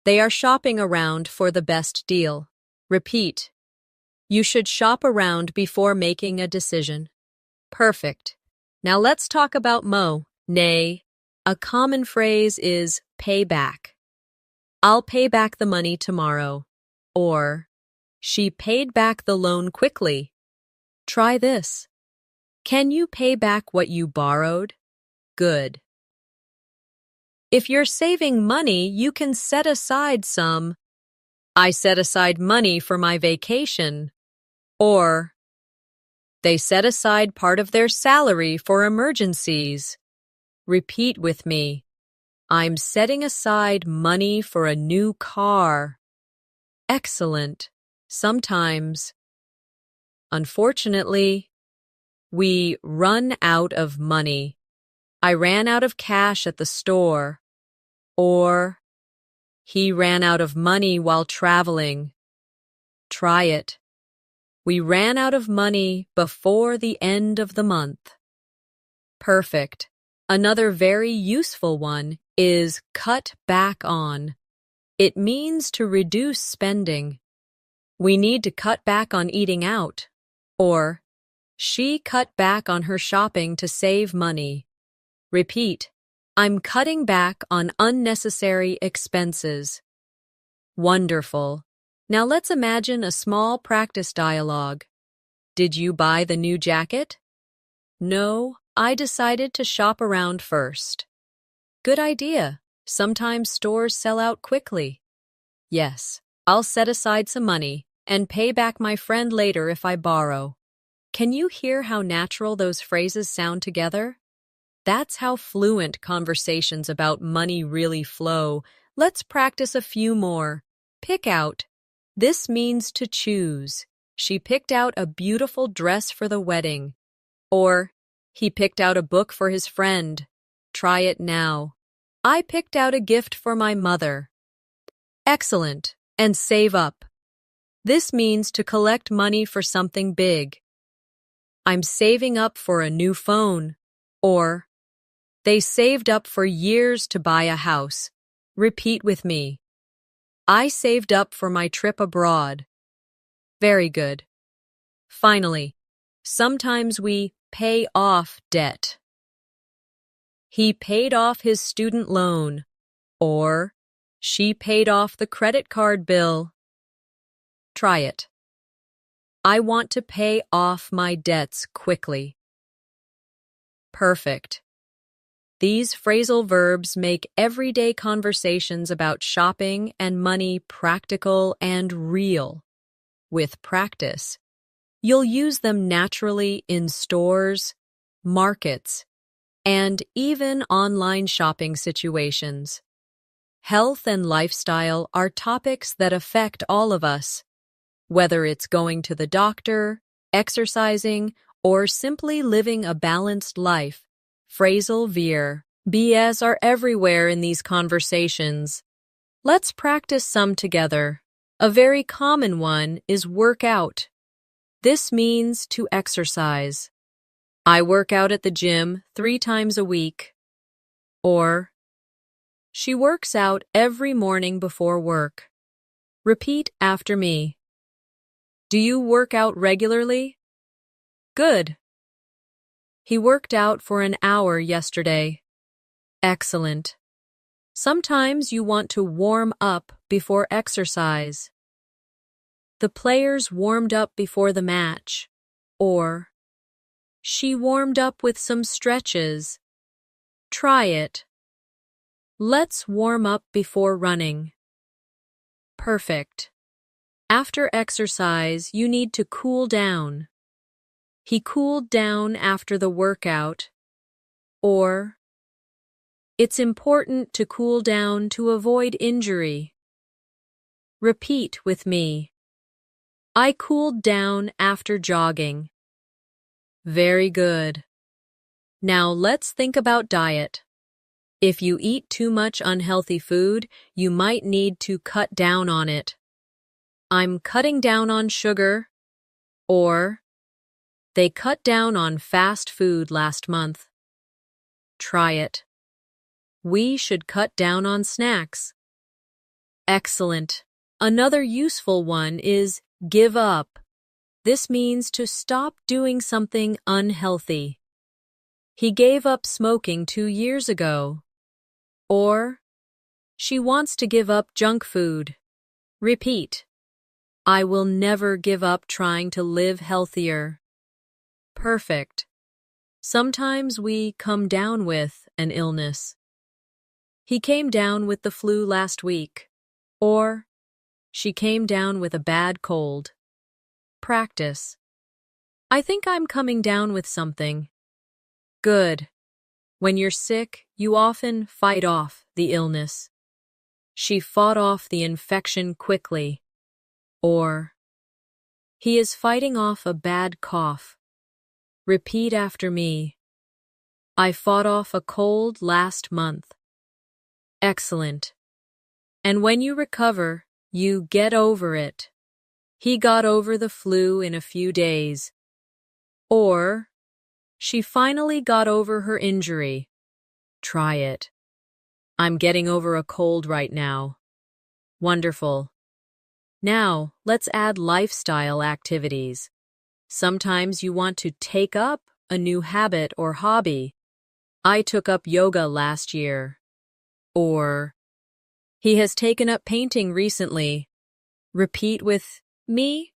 they are shopping around for the best deal. Repeat. You should shop around before making a decision. Perfect. Now let's talk about nay. A common phrase is pay back. I'll pay back the money tomorrow. Or, she paid back the loan quickly. Try this. Can you pay back what you borrowed? Good. If you're saving money, you can set aside some. I set aside money for my vacation. Or, they set aside part of their salary for emergencies. Repeat with me. I'm setting aside money for a new car. Excellent. Sometimes, unfortunately, we run out of money. I ran out of cash at the store. Or, he ran out of money while traveling. Try it. We ran out of money before the end of the month. Perfect. Another very useful one is cut back on. It means to reduce spending. We need to cut back on eating out. Or, she cut back on her shopping to save money. Repeat. I'm cutting back on unnecessary expenses. Wonderful. Now let's imagine a small practice dialogue. Did you buy the new jacket? No, I decided to shop around first. Good idea. Sometimes stores sell out quickly. Yes, I'll set aside some money and pay back my friend later if I borrow. Can you hear how natural those phrases sound together? That's how fluent conversations about money really flow. Let's practice a few more. Pick out. This means to choose. She picked out a beautiful dress for the wedding. Or, he picked out a book for his friend. Try it now. I picked out a gift for my mother. Excellent. And save up. This means to collect money for something big. I'm saving up for a new phone. Or, they saved up for years to buy a house. Repeat with me. I saved up for my trip abroad. Very good. Finally, sometimes we pay off debt. He paid off his student loan. Or, she paid off the credit card bill. Try it. I want to pay off my debts quickly. Perfect. These phrasal verbs make everyday conversations about shopping and money practical and real. With practice, you'll use them naturally in stores, markets, and even online shopping situations. Health and lifestyle are topics that affect all of us, whether it's going to the doctor, exercising, or simply living a balanced life. Phrasal BS are everywhere in these conversations. Let's practice some together. A very common one is work out. This means to exercise. I work out at the gym 3 times a week. Or, she works out every morning before work. Repeat after me. Do you work out regularly? Good. He worked out for an hour yesterday. Excellent. Sometimes you want to warm up before exercise. The players warmed up before the match. Or, she warmed up with some stretches. Try it. Let's warm up before running. Perfect. After exercise, you need to cool down. He cooled down after the workout. Or, it's important to cool down to avoid injury. Repeat with me. I cooled down after jogging. Very good. Now let's think about diet. If you eat too much unhealthy food, you might need to cut down on it. I'm cutting down on sugar. Or, they cut down on fast food last month. Try it. We should cut down on snacks. Excellent. Another useful one is give up. This means to stop doing something unhealthy. He gave up smoking 2 years ago. Or, she wants to give up junk food. Repeat. I will never give up trying to live healthier. Perfect. Sometimes we come down with an illness. He came down with the flu last week. Or, she came down with a bad cold. Practice. I think I'm coming down with something. Good. When you're sick, you often fight off the illness. She fought off the infection quickly. Or, he is fighting off a bad cough. Repeat after me. I fought off a cold last month. Excellent. And when you recover, you get over it. He got over the flu in a few days. Or, she finally got over her injury. Try it. I'm getting over a cold right now. Wonderful. Now, let's add lifestyle activities. Sometimes you want to take up a new habit or hobby. I took up yoga last year. Or, he has taken up painting recently. Repeat with me.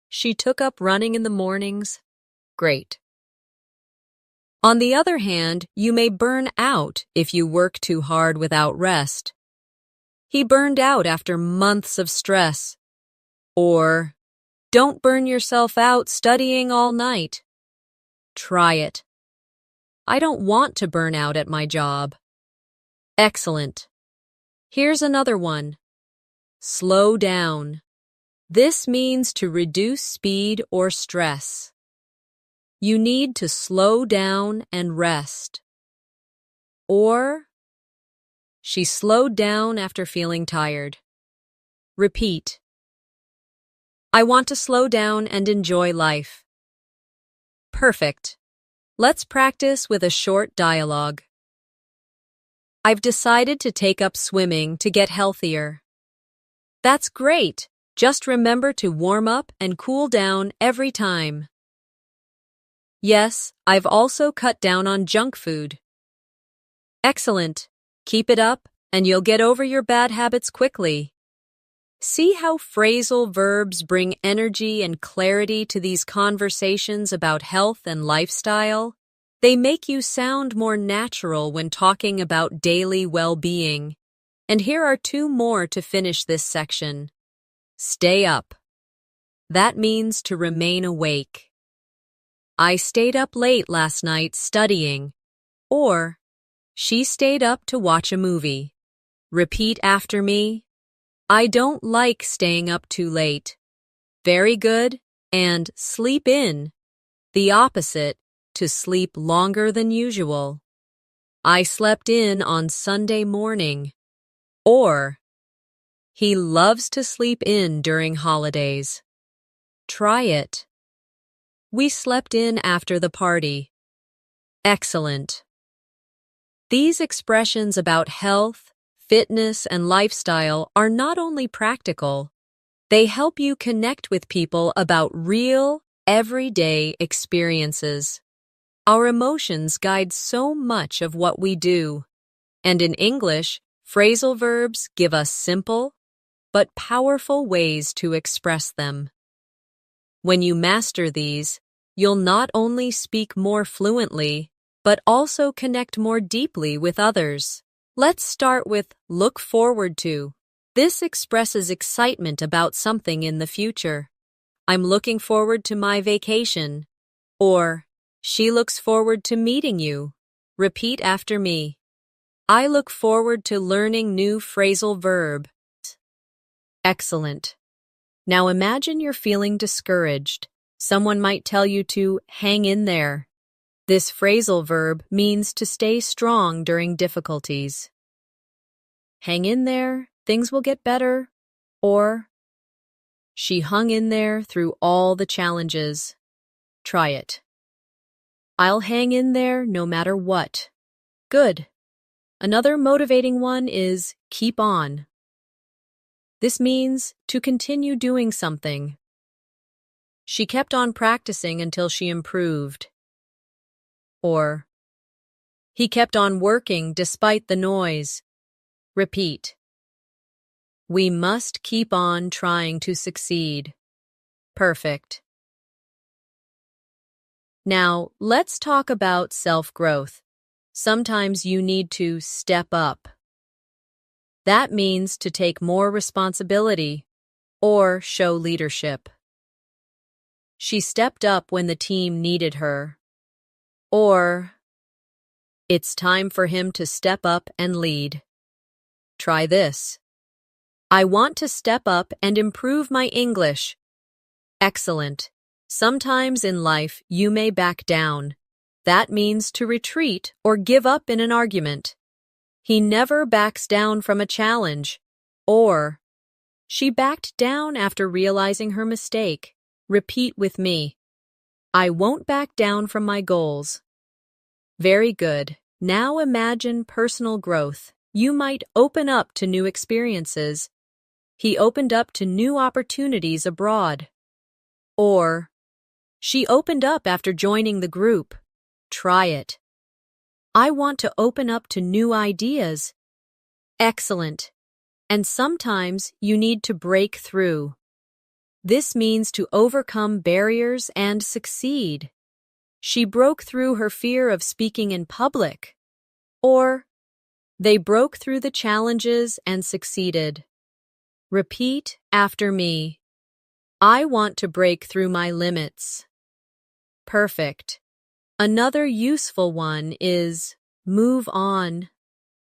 She took up running in the mornings. Great. On the other hand, you may burn out if you work too hard without rest. He burned out after months of stress. Or, don't burn yourself out studying all night. Try it. I don't want to burn out at my job. Excellent. Here's another one. Slow down. This means to reduce speed or stress. You need to slow down and rest. Or, she slowed down after feeling tired. Repeat. I want to slow down and enjoy life. Perfect. Let's practice with a short dialogue. I've decided to take up swimming to get healthier. That's great. Just remember to warm up and cool down every time. Yes, I've also cut down on junk food. Excellent. Keep it up, and you'll get over your bad habits quickly. See how phrasal verbs bring energy and clarity to these conversations about health and lifestyle? They make you sound more natural when talking about daily well-being. And here are 2 more to finish this section. Stay up. That means to remain awake. I stayed up late last night studying. Or, she stayed up to watch a movie. Repeat after me. I don't like staying up too late. Very good. And sleep in. The opposite, to sleep longer than usual. I slept in on Sunday morning. Or, he loves to sleep in during holidays. Try it. We slept in after the party. Excellent. These expressions about health, fitness, and lifestyle are not only practical, they help you connect with people about real, everyday experiences. Our emotions guide so much of what we do. And in English, phrasal verbs give us simple but powerful ways to express them. When you master these, you'll not only speak more fluently, but also connect more deeply with others. Let's start with look forward to. This expresses excitement about something in the future. I'm looking forward to my vacation. Or, she looks forward to meeting you. Repeat after me. I look forward to learning new phrasal verb. Excellent. Now imagine you're feeling discouraged. Someone might tell you to hang in there. This phrasal verb means to stay strong during difficulties. Hang in there, things will get better. Or, she hung in there through all the challenges. Try it. I'll hang in there no matter what. Good. Another motivating one is keep on. This means to continue doing something. She kept on practicing until she improved. Or, he kept on working despite the noise. Repeat. We must keep on trying to succeed. Perfect. Now, let's talk about self-growth. Sometimes you need to step up. That means to take more responsibility or show leadership. She stepped up when the team needed her. Or, it's time for him to step up and lead. Try this. I want to step up and improve my English. Excellent. Sometimes in life you may back down. That means to retreat or give up in an argument. He never backs down from a challenge. Or, she backed down after realizing her mistake. Repeat with me. I won't back down from my goals. Very good. Now imagine personal growth. You might open up to new experiences. He opened up to new opportunities abroad. Or, she opened up after joining the group. Try it. I want to open up to new ideas. Excellent. And sometimes you need to break through. This means to overcome barriers and succeed. She broke through her fear of speaking in public. Or, they broke through the challenges and succeeded. Repeat after me. I want to break through my limits. Perfect. Another useful one is move on.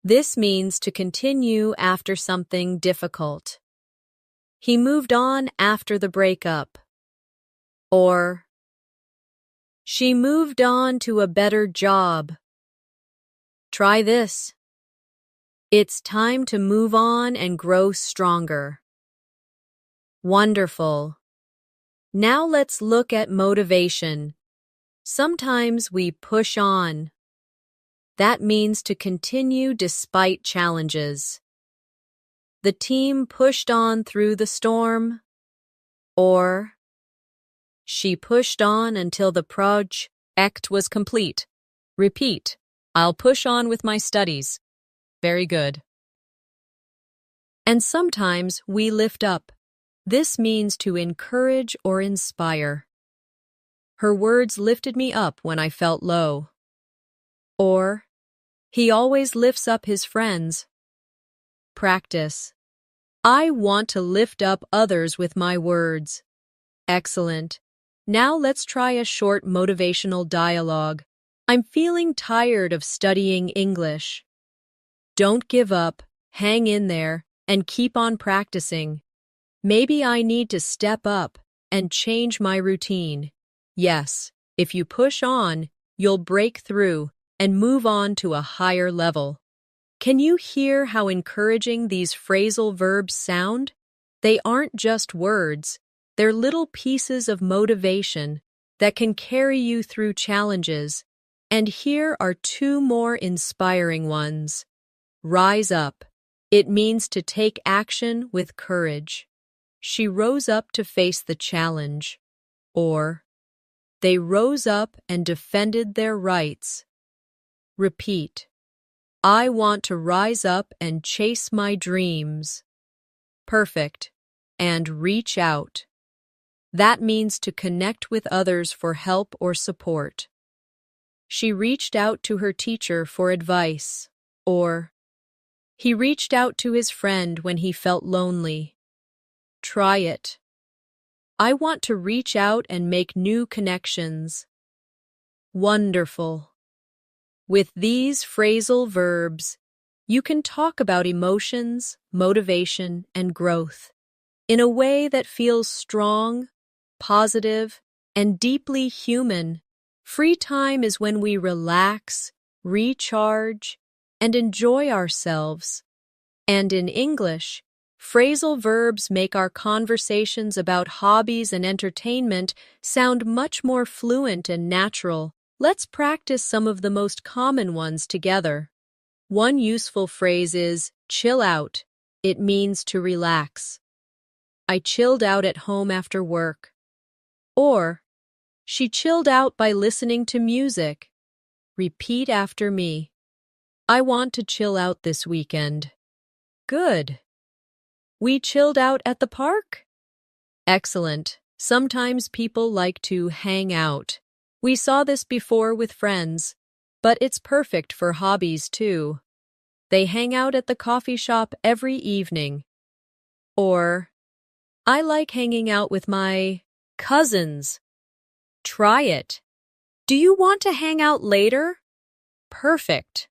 This means to continue after something difficult. He moved on after the breakup. Or, she moved on to a better job. Try this. It's time to move on and grow stronger. Wonderful. Now let's look at motivation. Sometimes we push on. That means to continue despite challenges. The team pushed on through the storm. Or, she pushed on until the project was complete. Repeat. I'll push on with my studies. Very good. And sometimes we lift up. This means to encourage or inspire. Her words lifted me up when I felt low. Or, he always lifts up his friends. Practice. I want to lift up others with my words. Excellent. Now let's try a short motivational dialogue. I'm feeling tired of studying English. Don't give up, hang in there, and keep on practicing. Maybe I need to step up and change my routine. Yes, if you push on, you'll break through and move on to a higher level. Can you hear how encouraging these phrasal verbs sound? They aren't just words. They're little pieces of motivation that can carry you through challenges. And here are two more inspiring ones. Rise up. It means to take action with courage. She rose up to face the challenge. Or, they rose up and defended their rights. Repeat. I want to rise up and chase my dreams. Perfect. And reach out. That means to connect with others for help or support. She reached out to her teacher for advice. Or, He reached out to his friend when he felt lonely. Try it. I want to reach out and make new connections. Wonderful. With these phrasal verbs, you can talk about emotions, motivation, and growth in a way that feels strong, positive, and deeply human. Free time is when we relax, recharge, and enjoy ourselves. And in English, phrasal verbs make our conversations about hobbies and entertainment sound much more fluent and natural. Let's practice some of the most common ones together. One useful phrase is chill out. It means to relax. I chilled out at home after work. Or, she chilled out by listening to music. Repeat after me. I want to chill out this weekend. Good. We chilled out at the park? Excellent. Sometimes people like to hang out. We saw this before with friends, but it's perfect for hobbies too. They hang out at the coffee shop every evening. Or, I like hanging out with my cousins. Try it. Do you want to hang out later? Perfect.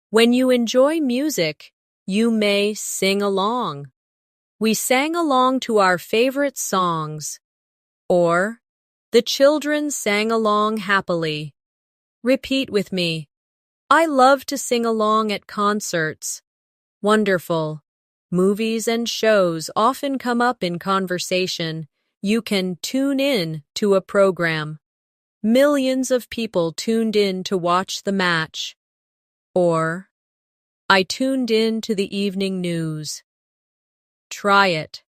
When you enjoy music, you may sing along. We sang along to our favorite songs. Or, the children sang along happily. Repeat with me. I love to sing along at concerts. Wonderful. Movies and shows often come up in conversation. You can tune in to a program. Millions of people tuned in to watch the match. Or, I tuned in to the evening news. Try it.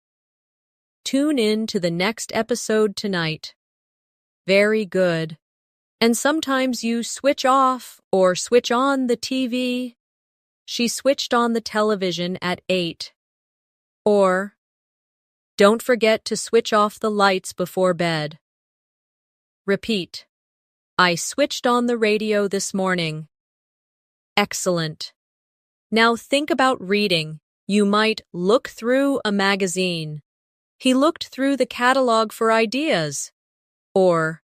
Tune in to the next episode tonight. Very good. And sometimes you switch off or switch on the TV. She switched on the television at 8. Or, don't forget to switch off the lights before bed. Repeat. I switched on the radio this morning. Excellent. Now think about reading. You might look through a magazine. He looked through the catalog for ideas. Or,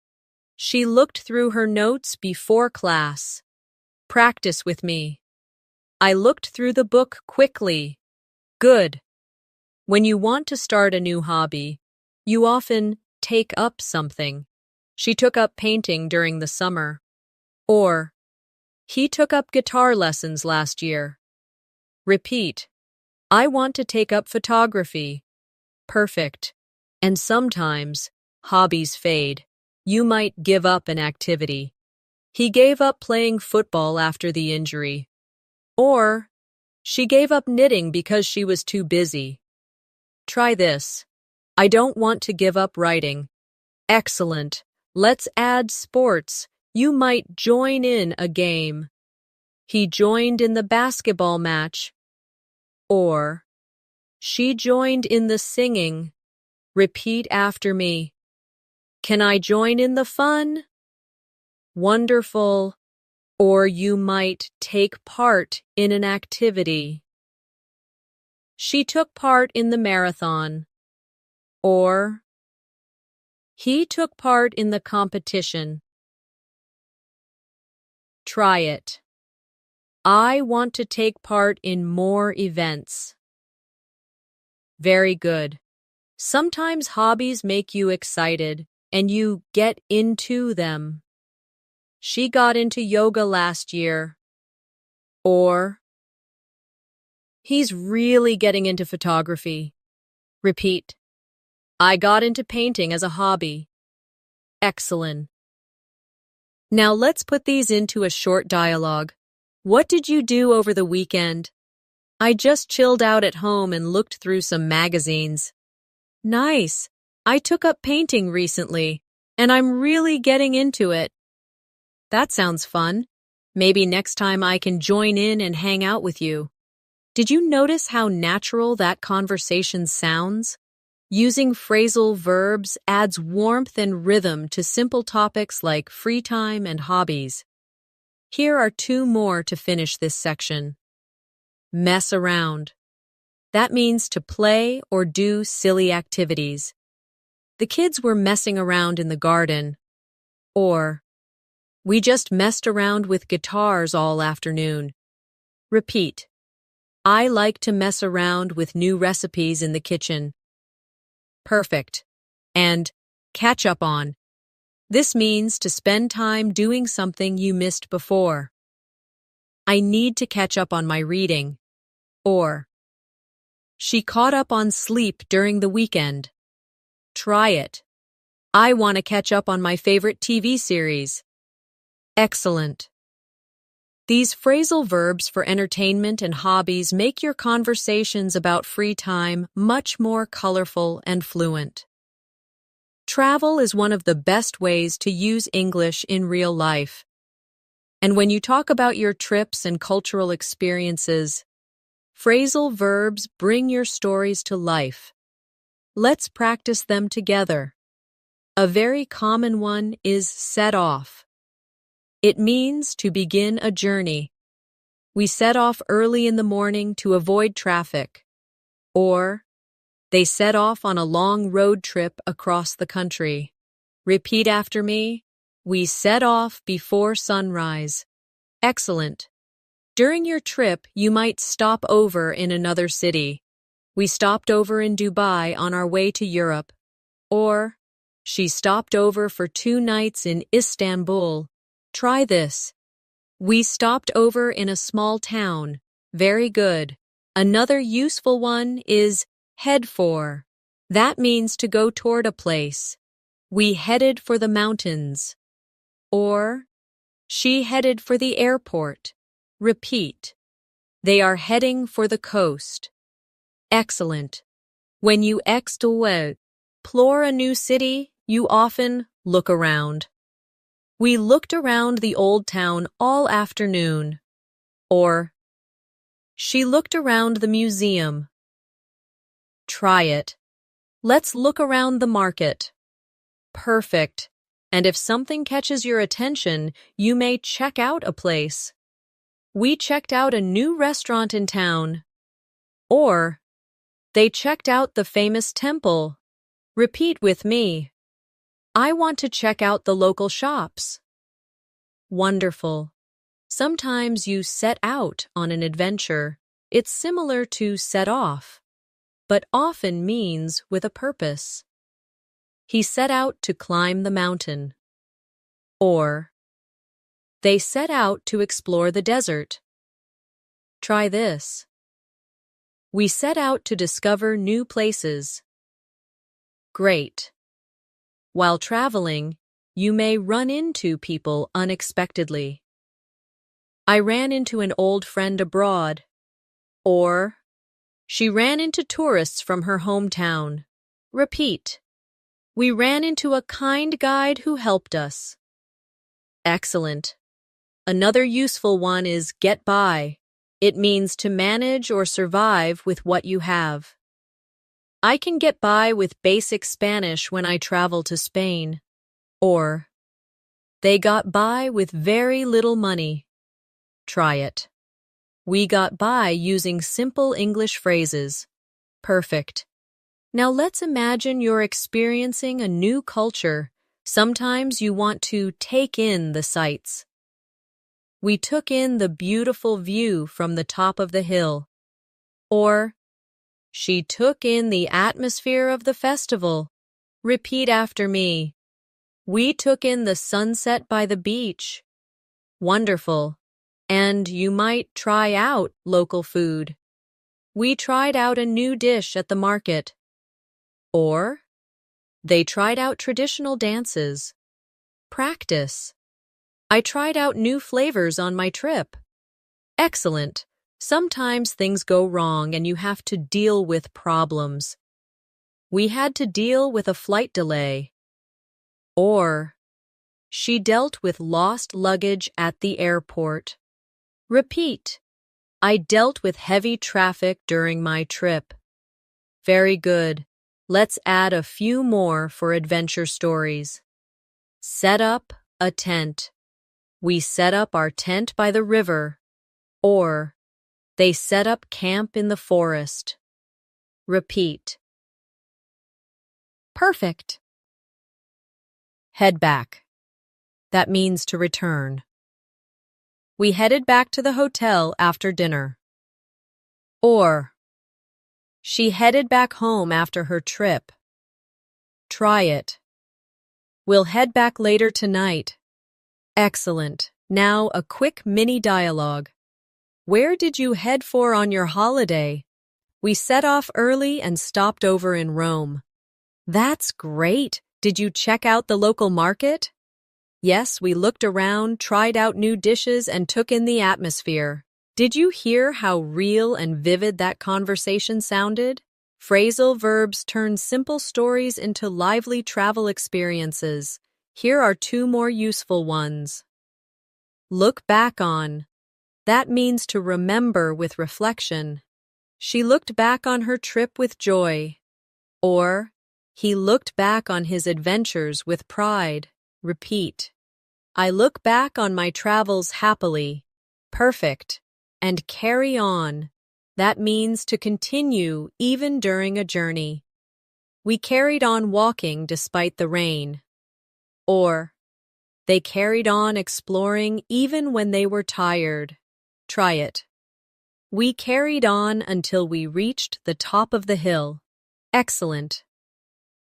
she looked through her notes before class. Practice with me. I looked through the book quickly. Good. When you want to start a new hobby, you often take up something. She took up painting during the summer. Or, he took up guitar lessons last year. Repeat. I want to take up photography. Perfect. And sometimes, hobbies fade. You might give up an activity. He gave up playing football after the injury. Or, she gave up knitting because she was too busy. Try this. I don't want to give up writing. Excellent. Let's add sports. You might join in a game. He joined in the basketball match. Or, she joined in the singing. Repeat after me. Can I join in the fun? Wonderful. Or you might take part in an activity. She took part in the marathon. Or, he took part in the competition. Try it. I want to take part in more events. Very good. Sometimes hobbies make you excited, and you get into them. She got into yoga last year. Or, he's really getting into photography. Repeat. I got into painting as a hobby. Excellent. Now let's put these into a short dialogue. What did you do over the weekend? I just chilled out at home and looked through some magazines. Nice. I took up painting recently, and I'm really getting into it. That sounds fun. Maybe next time I can join in and hang out with you. Did you notice how natural that conversation sounds? Using phrasal verbs adds warmth and rhythm to simple topics like free time and hobbies. Here are 2 more to finish this section. mess around. That means to play or do silly activities. The kids were messing around in the garden. Or, we just messed around with guitars all afternoon. Repeat. I like to mess around with new recipes in the kitchen. Perfect. And catch up on. This means to spend time doing something you missed before. I need to catch up on my reading. Or, she caught up on sleep during the weekend. Try it. I want to catch up on my favorite TV series. Excellent. These phrasal verbs for entertainment and hobbies make your conversations about free time much more colorful and fluent. Travel is one of the best ways to use English in real life. And when you talk about your trips and cultural experiences, phrasal verbs bring your stories to life. Let's practice them together. A very common one is set off. It means to begin a journey. We set off early in the morning to avoid traffic. Or, they set off on a long road trip across the country. Repeat after me. We set off before sunrise. Excellent. During your trip, you might stop over in another city. We stopped over in Dubai on our way to Europe. Or, she stopped over for 2 nights in Istanbul. Try this. We stopped over in a small town. Very good. Another useful one is head for. That means to go toward a place. We headed for the mountains. Or, she headed for the airport. Repeat. They are heading for the coast. Excellent. When you explore a new city, you often look around. We looked around the old town all afternoon. Or, she looked around the museum. Try it. Let's look around the market. Perfect. And if something catches your attention, you may check out a place. We checked out a new restaurant in town. Or, they checked out the famous temple. Repeat with me. I want to check out the local shops. Wonderful. Sometimes you set out on an adventure. It's similar to set off, but often means with a purpose. He set out to climb the mountain. Or, they set out to explore the desert. Try this. We set out to discover new places. Great. While traveling, you may run into people unexpectedly. I ran into an old friend abroad. Or, she ran into tourists from her hometown. Repeat. We ran into a kind guide who helped us. Excellent. Another useful one is get by. It means to manage or survive with what you have. I can get by with basic Spanish when I travel to Spain. Or, they got by with very little money. Try it. We got by using simple English phrases. Perfect. Now let's imagine you're experiencing a new culture. Sometimes you want to take in the sights. We took in the beautiful view from the top of the hill. Or, she took in the atmosphere of the festival. Repeat after me. We took in the sunset by the beach. Wonderful. And you might try out local food. We tried out a new dish at the market. Or, they tried out traditional dances. Practice. I tried out new flavors on my trip. Excellent. Sometimes things go wrong and you have to deal with problems. We had to deal with a flight delay. Or, she dealt with lost luggage at the airport. Repeat. I dealt with heavy traffic during my trip. Very good. Let's add a few more for adventure stories. Set up a tent. We set up our tent by the river. Or, They set up camp in the forest. Repeat. Perfect. Head back. That means to return. We headed back to the hotel after dinner. Or, she headed back home after her trip. Try it. We'll head back later tonight. Excellent. Now a quick mini dialogue. Where did you head for on your holiday? We set off early and stopped over in Rome. That's great. Did you check out the local market? Yes, we looked around, tried out new dishes, and took in the atmosphere. Did you hear how real and vivid that conversation sounded? Phrasal verbs turn simple stories into lively travel experiences. Here are two more useful ones. Look back on. That means to remember with reflection. She looked back on her trip with joy. Or, he looked back on his adventures with pride. Repeat. I look back on my travels happily. Perfect. And carry on. That means to continue even during a journey. We carried on walking despite the rain. Or, they carried on exploring even when they were tired. Try it. We carried on until we reached the top of the hill. Excellent.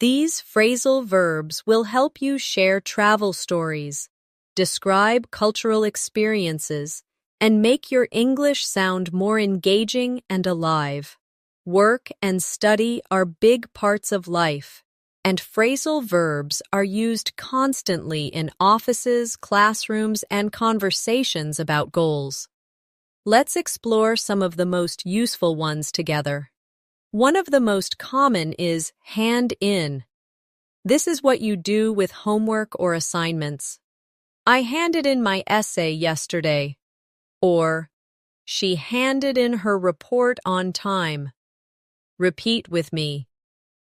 These phrasal verbs will help you share travel stories, describe cultural experiences, and make your English sound more engaging and alive. Work and study are big parts of life, and phrasal verbs are used constantly in offices, classrooms, and conversations about goals. Let's explore some of the most useful ones together. One of the most common is hand in. This is what you do with homework or assignments. I handed in my essay yesterday. Or, she handed in her report on time. Repeat with me.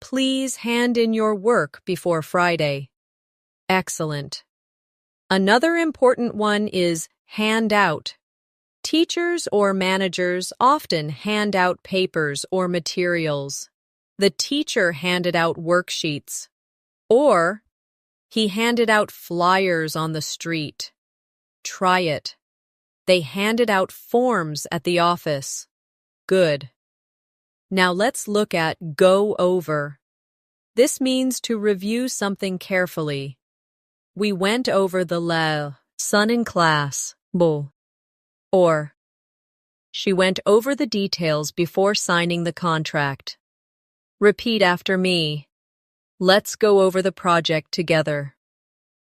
Please hand in your work before Friday. Excellent. Another important one is hand out. Teachers or managers often hand out papers or materials. The teacher handed out worksheets. Or, he handed out flyers on the street. Try it. They handed out forms at the office. Good. Now let's look at go over. This means to review something carefully. We went over the lesson in class. Or, she went over the details before signing the contract. Repeat after me. Let's go over the project together.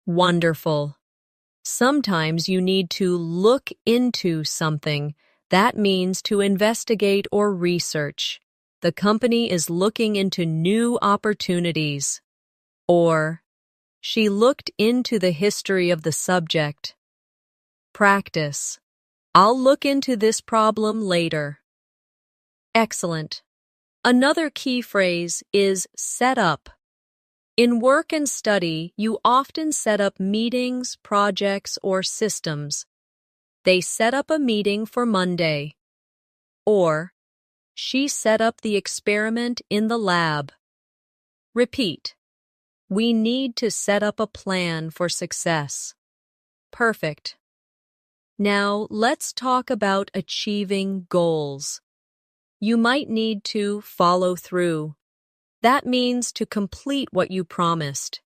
Wonderful. Sometimes you need to look into something. That means to investigate or research. The company is looking into new opportunities. Or, she looked into the history of the subject. Practice. I'll look into this problem later. Excellent. Another key phrase is set up. In work and study, you often set up meetings, projects, or systems. They set up a meeting for Monday. Or, she set up the experiment in the lab. Repeat. We need to set up a plan for success. Perfect. Now, let's talk about achieving goals. You might need to follow through. That means to complete what you promised.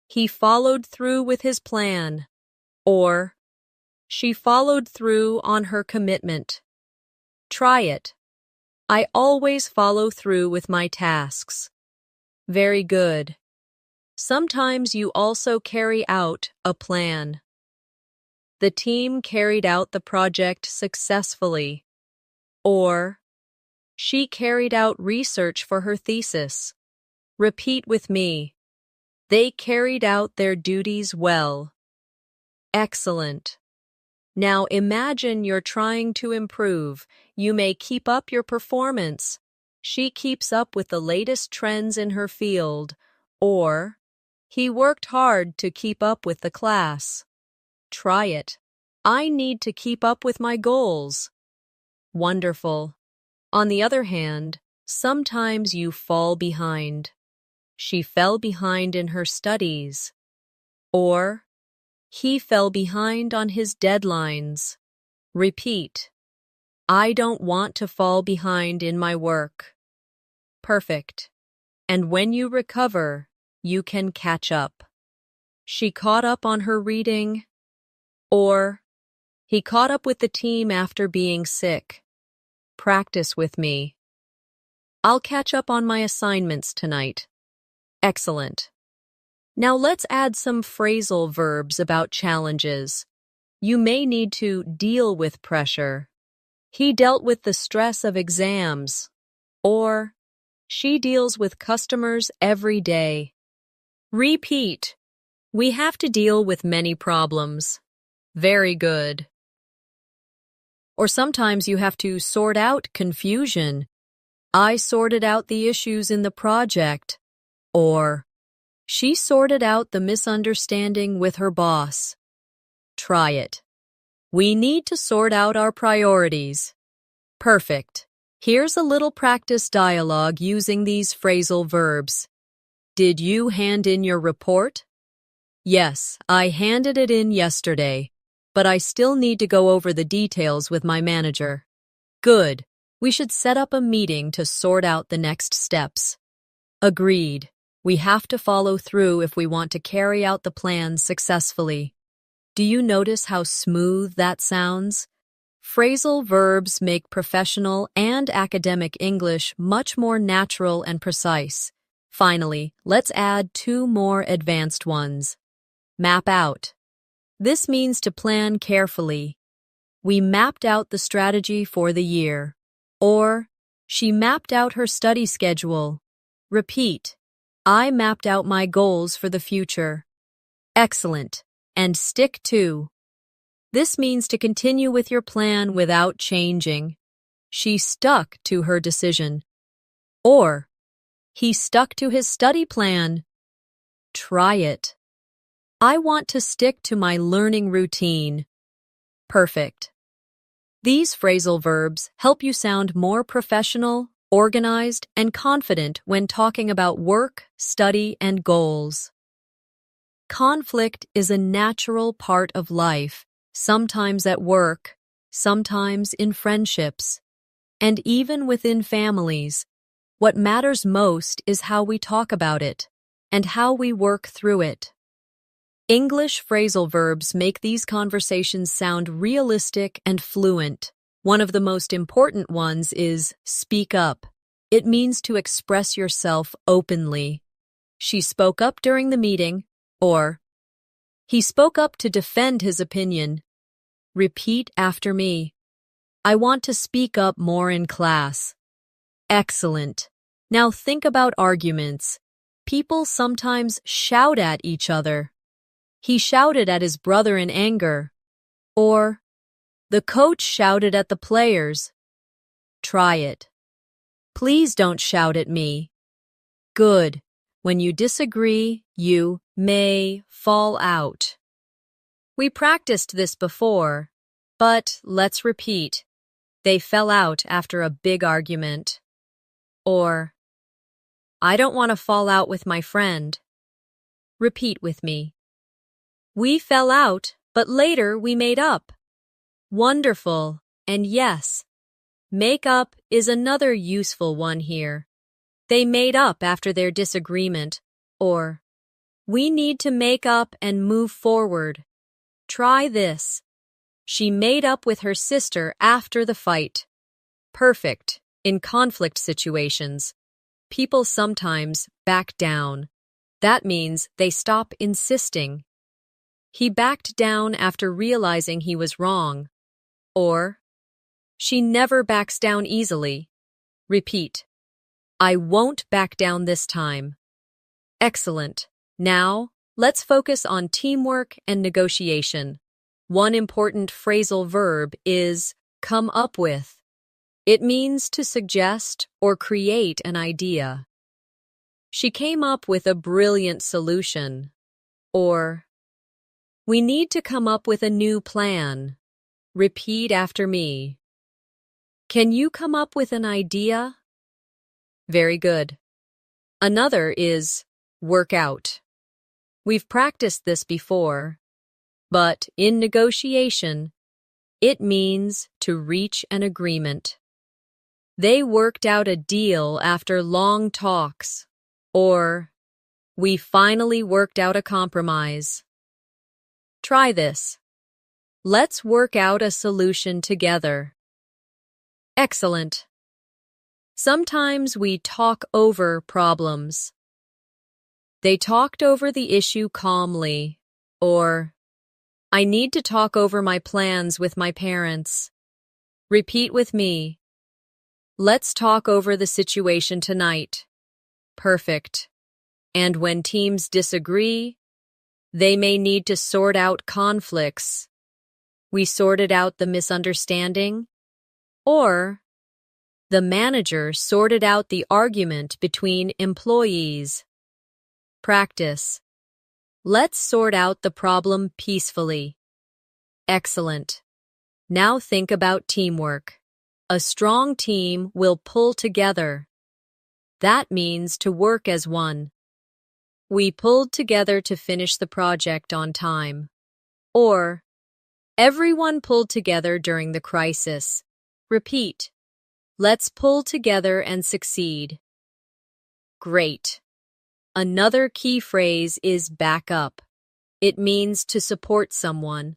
He followed through with his plan. Or, she followed through on her commitment. Try it. I always follow through with my tasks. Very good. Sometimes you also carry out a plan. The team carried out the project successfully. Or, she carried out research for her thesis. Repeat with me. They carried out their duties well. Excellent. Now imagine you're trying to improve. You may keep up your performance. She keeps up with the latest trends in her field. Or, he worked hard to keep up with the class. Try it. I need to keep up with my goals. Wonderful. On the other hand, sometimes you fall behind. She fell behind in her studies. Or, he fell behind on his deadlines. Repeat. I don't want to fall behind in my work. Perfect. And when you recover, you can catch up. She caught up on her reading. Or, he caught up with the team after being sick. Practice with me. I'll catch up on my assignments tonight. Excellent. Now let's add some phrasal verbs about challenges. You may need to deal with pressure. He dealt with the stress of exams. Or, she deals with customers every day. Repeat. We have to deal with many problems. Very good. Or sometimes you have to sort out confusion. I sorted out the issues in the project. Or, she sorted out the misunderstanding with her boss. Try it. We need to sort out our priorities. Perfect. Here's a little practice dialogue using these phrasal verbs. Did you hand in your report? Yes, I handed it in yesterday, but I still need to go over the details with my manager. Good. We should set up a meeting to sort out the next steps. Agreed. We have to follow through if we want to carry out the plan successfully. Do you notice how smooth that sounds? Phrasal verbs make professional and academic English much more natural and precise. Finally, let's add 2 more advanced ones. Map out. This means to plan carefully. We mapped out the strategy for the year. Or, she mapped out her study schedule. Repeat. I mapped out my goals for the future. Excellent. And stick to. This means to continue with your plan without changing. She stuck to her decision. Or, he stuck to his study plan. Try it. I want to stick to my learning routine. Perfect. These phrasal verbs help you sound more professional, organized, and confident when talking about work, study, and goals. Conflict is a natural part of life, sometimes at work, sometimes in friendships, and even within families. What matters most is how we talk about it and how we work through it. English phrasal verbs make these conversations sound realistic and fluent. One of the most important ones is speak up. It means to express yourself openly. She spoke up during the meeting. Or, he spoke up to defend his opinion. Repeat after me. I want to speak up more in class. Excellent. Now think about arguments. People sometimes shout at each other. He shouted at his brother in anger. Or, the coach shouted at the players. Try it. Please don't shout at me. Good. When you disagree, you may fall out. We practiced this before, but let's repeat. They fell out after a big argument. Or, I don't want to fall out with my friend. Repeat with me. We fell out, but later we made up. Wonderful. And yes, make up is another useful one here. They made up after their disagreement. Or, we need to make up and move forward. Try this. She made up with her sister after the fight. Perfect. In conflict situations, people sometimes back down. That means they stop insisting. He backed down after realizing he was wrong. Or, she never backs down easily. Repeat. I won't back down this time. Excellent. Now, let's focus on teamwork and negotiation. One important phrasal verb is come up with. It means to suggest or create an idea. She came up with a brilliant solution. Or, we need to come up with a new plan. Repeat after me. Can you come up with an idea? Very good. Another is work out. We've practiced this before, but in negotiation, it means to reach an agreement. They worked out a deal after long talks, or we finally worked out a compromise. Try this. Let's work out a solution together. Excellent. Sometimes we talk over problems. They talked over the issue calmly, or I need to talk over my plans with my parents. Repeat with me. Let's talk over the situation tonight. Perfect. And when teams disagree, they may need to sort out conflicts. We sorted out the misunderstanding, or the manager sorted out the argument between employees. Practice. Let's sort out the problem peacefully. Excellent. Now think about teamwork. A strong team will pull together. That means to work as one. We pulled together to finish the project on time. Or, everyone pulled together during the crisis. Repeat. Let's pull together and succeed. Great. Another key phrase is back up. It means to support someone.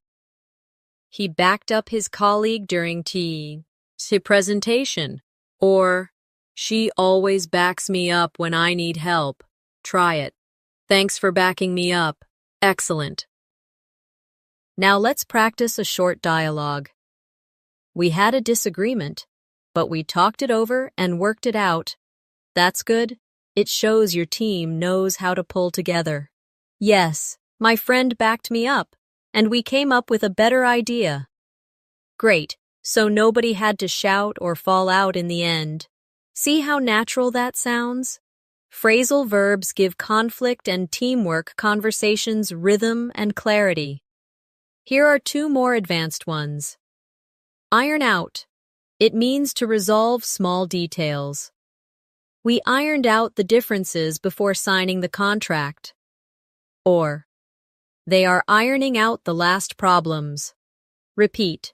He backed up his colleague during the presentation. Or, she always backs me up when I need help. Try it. Thanks for backing me up. Excellent. Now let's practice a short dialogue. We had a disagreement, but we talked it over and worked it out. That's good. It shows your team knows how to pull together. Yes, my friend backed me up, and we came up with a better idea. Great, so nobody had to shout or fall out in the end. See how natural that sounds? Phrasal verbs give conflict and teamwork conversations rhythm and clarity. Here are two more advanced ones. Iron out. It means to resolve small details. We ironed out the differences before signing the contract. Or, they are ironing out the last problems. Repeat.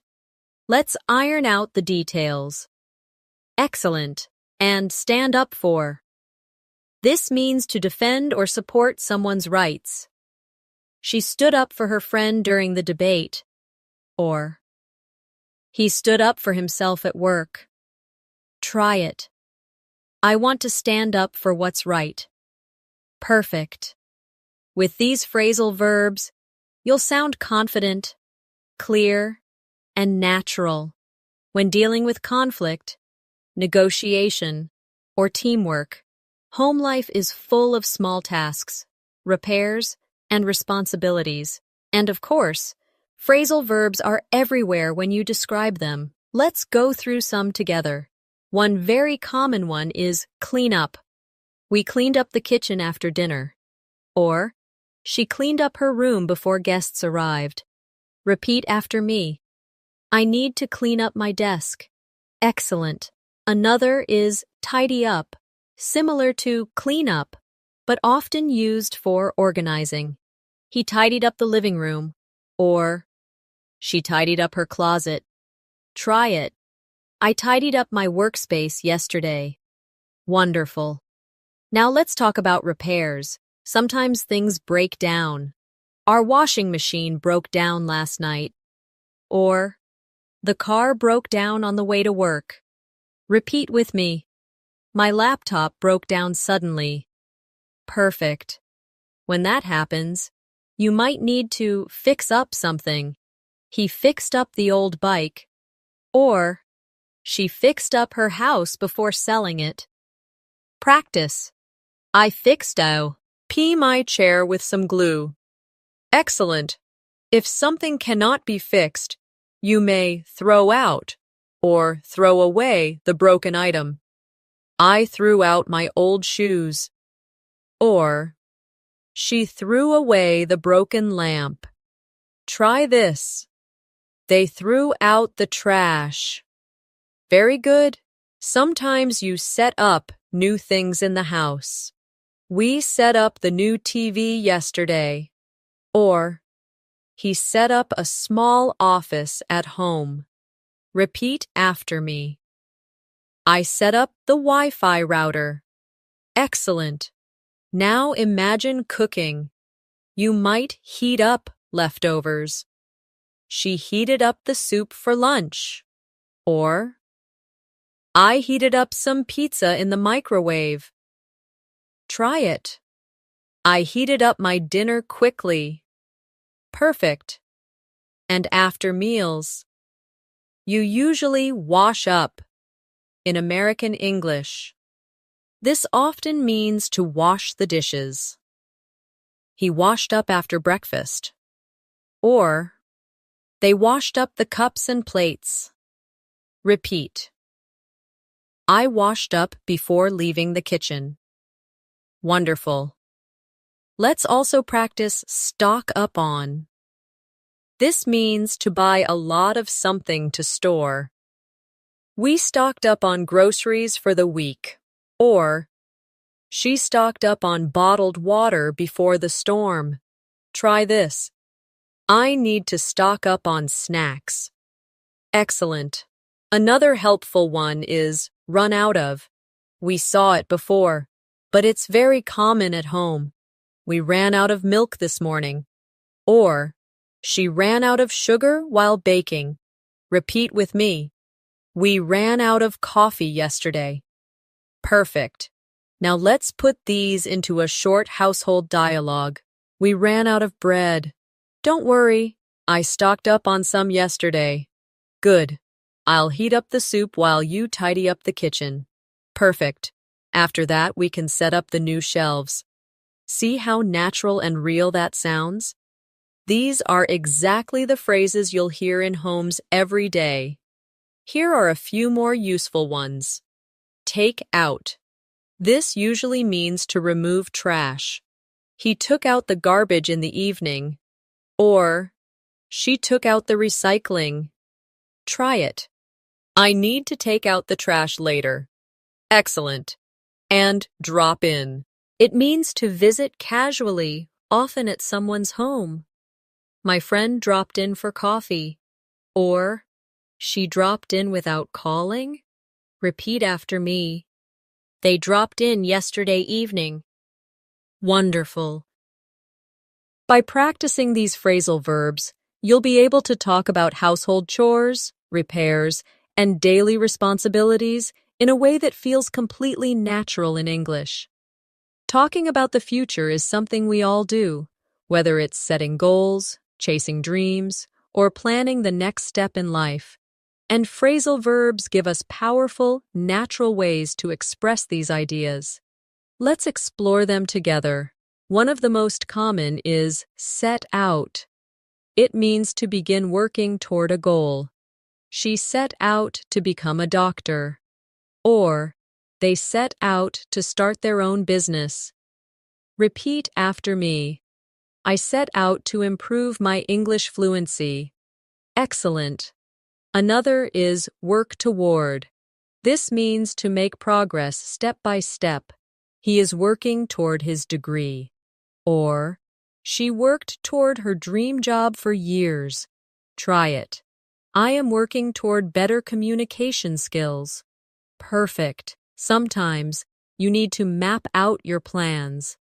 Let's iron out the details. Excellent. And stand up for. This means to defend or support someone's rights. She stood up for her friend during the debate. Or, he stood up for himself at work. Try it. I want to stand up for what's right. Perfect. With these phrasal verbs, you'll sound confident, clear, and natural when dealing with conflict, negotiation, or teamwork. Home life is full of small tasks, repairs, and responsibilities. And of course, phrasal verbs are everywhere when you describe them. Let's go through some together. One very common one is clean up. We cleaned up the kitchen after dinner. Or, she cleaned up her room before guests arrived. Repeat after me. I need to clean up my desk. Excellent. Another is tidy up, similar to clean up, but often used for organizing. He tidied up the living room. Or, she tidied up her closet. Try it. I tidied up my workspace yesterday. Wonderful. Now let's talk about repairs. Sometimes things break down. Our washing machine broke down last night. Or, the car broke down on the way to work. Repeat with me. My laptop broke down suddenly. Perfect. When that happens, you might need to fix up something. He fixed up the old bike. Or, she fixed up her house before selling it. Practice. I fixed my chair with some glue. Excellent. If something cannot be fixed, you may throw out or throw away the broken item. I threw out my old shoes. Or, she threw away the broken lamp. Try this. They threw out the trash. Very good. Sometimes you set up new things in the house. We set up the new TV yesterday. Or, he set up a small office at home. Repeat after me. I set up the Wi-Fi router. Excellent. Now imagine cooking. You might heat up leftovers. She heated up the soup for lunch. Or, I heated up some pizza in the microwave. Try it. I heated up my dinner quickly. Perfect. And after meals, you usually wash up. In American English, this often means to wash the dishes. He washed up after breakfast. Or, they washed up the cups and plates. Repeat. I washed up before leaving the kitchen. Wonderful. Let's also practice stock up on. This means to buy a lot of something to store. We stocked up on groceries for the week. Or, she stocked up on bottled water before the storm. Try this. I need to stock up on snacks. Excellent. Another helpful one is run out of. We saw it before, but it's very common at home. We ran out of milk this morning. Or, she ran out of sugar while baking. Repeat with me. We ran out of coffee yesterday. Perfect. Now let's put these into a short household dialogue. We ran out of bread. Don't worry, I stocked up on some yesterday. Good. I'll heat up the soup while you tidy up the kitchen. Perfect. After that, we can set up the new shelves. See how natural and real that sounds? These are exactly the phrases you'll hear in homes every day. Here are a few more useful ones. Take out. This usually means to remove trash. He took out the garbage in the evening. Or, she took out the recycling. Try it. I need to take out the trash later. Excellent. And drop in. It means to visit casually, often at someone's home. My friend dropped in for coffee. Or, she dropped in without calling. Repeat after me. They dropped in yesterday evening. Wonderful. By practicing these phrasal verbs, you'll be able to talk about household chores, repairs, and daily responsibilities in a way that feels completely natural in English. Talking about the future is something we all do, whether it's setting goals, chasing dreams, or planning the next step in life. And phrasal verbs give us powerful, natural ways to express these ideas. Let's explore them together. One of the most common is set out. It means to begin working toward a goal. She set out to become a doctor. Or, they set out to start their own business. Repeat after me. I set out to improve my English fluency. Excellent. Another is work toward. This means to make progress step by step. He is working toward his degree. Or, she worked toward her dream job for years. Try it. I am working toward better communication skills. Perfect. Sometimes you need to map out your plans.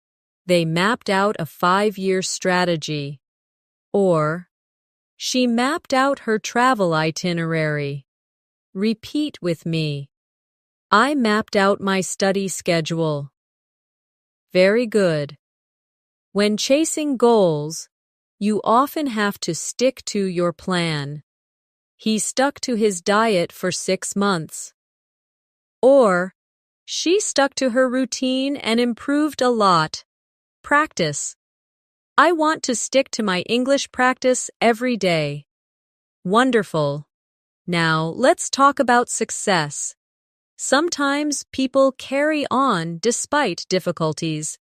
They mapped out a 5-year strategy. Or, she mapped out her travel itinerary. Repeat with me. I mapped out my study schedule. Very good. When chasing goals, you often have to stick to your plan. He stuck to his diet for 6 months. Or, she stuck to her routine and improved a lot. Practice. I want to stick to my English practice every day. Wonderful. Now, let's talk about success. Sometimes people carry on despite difficulties.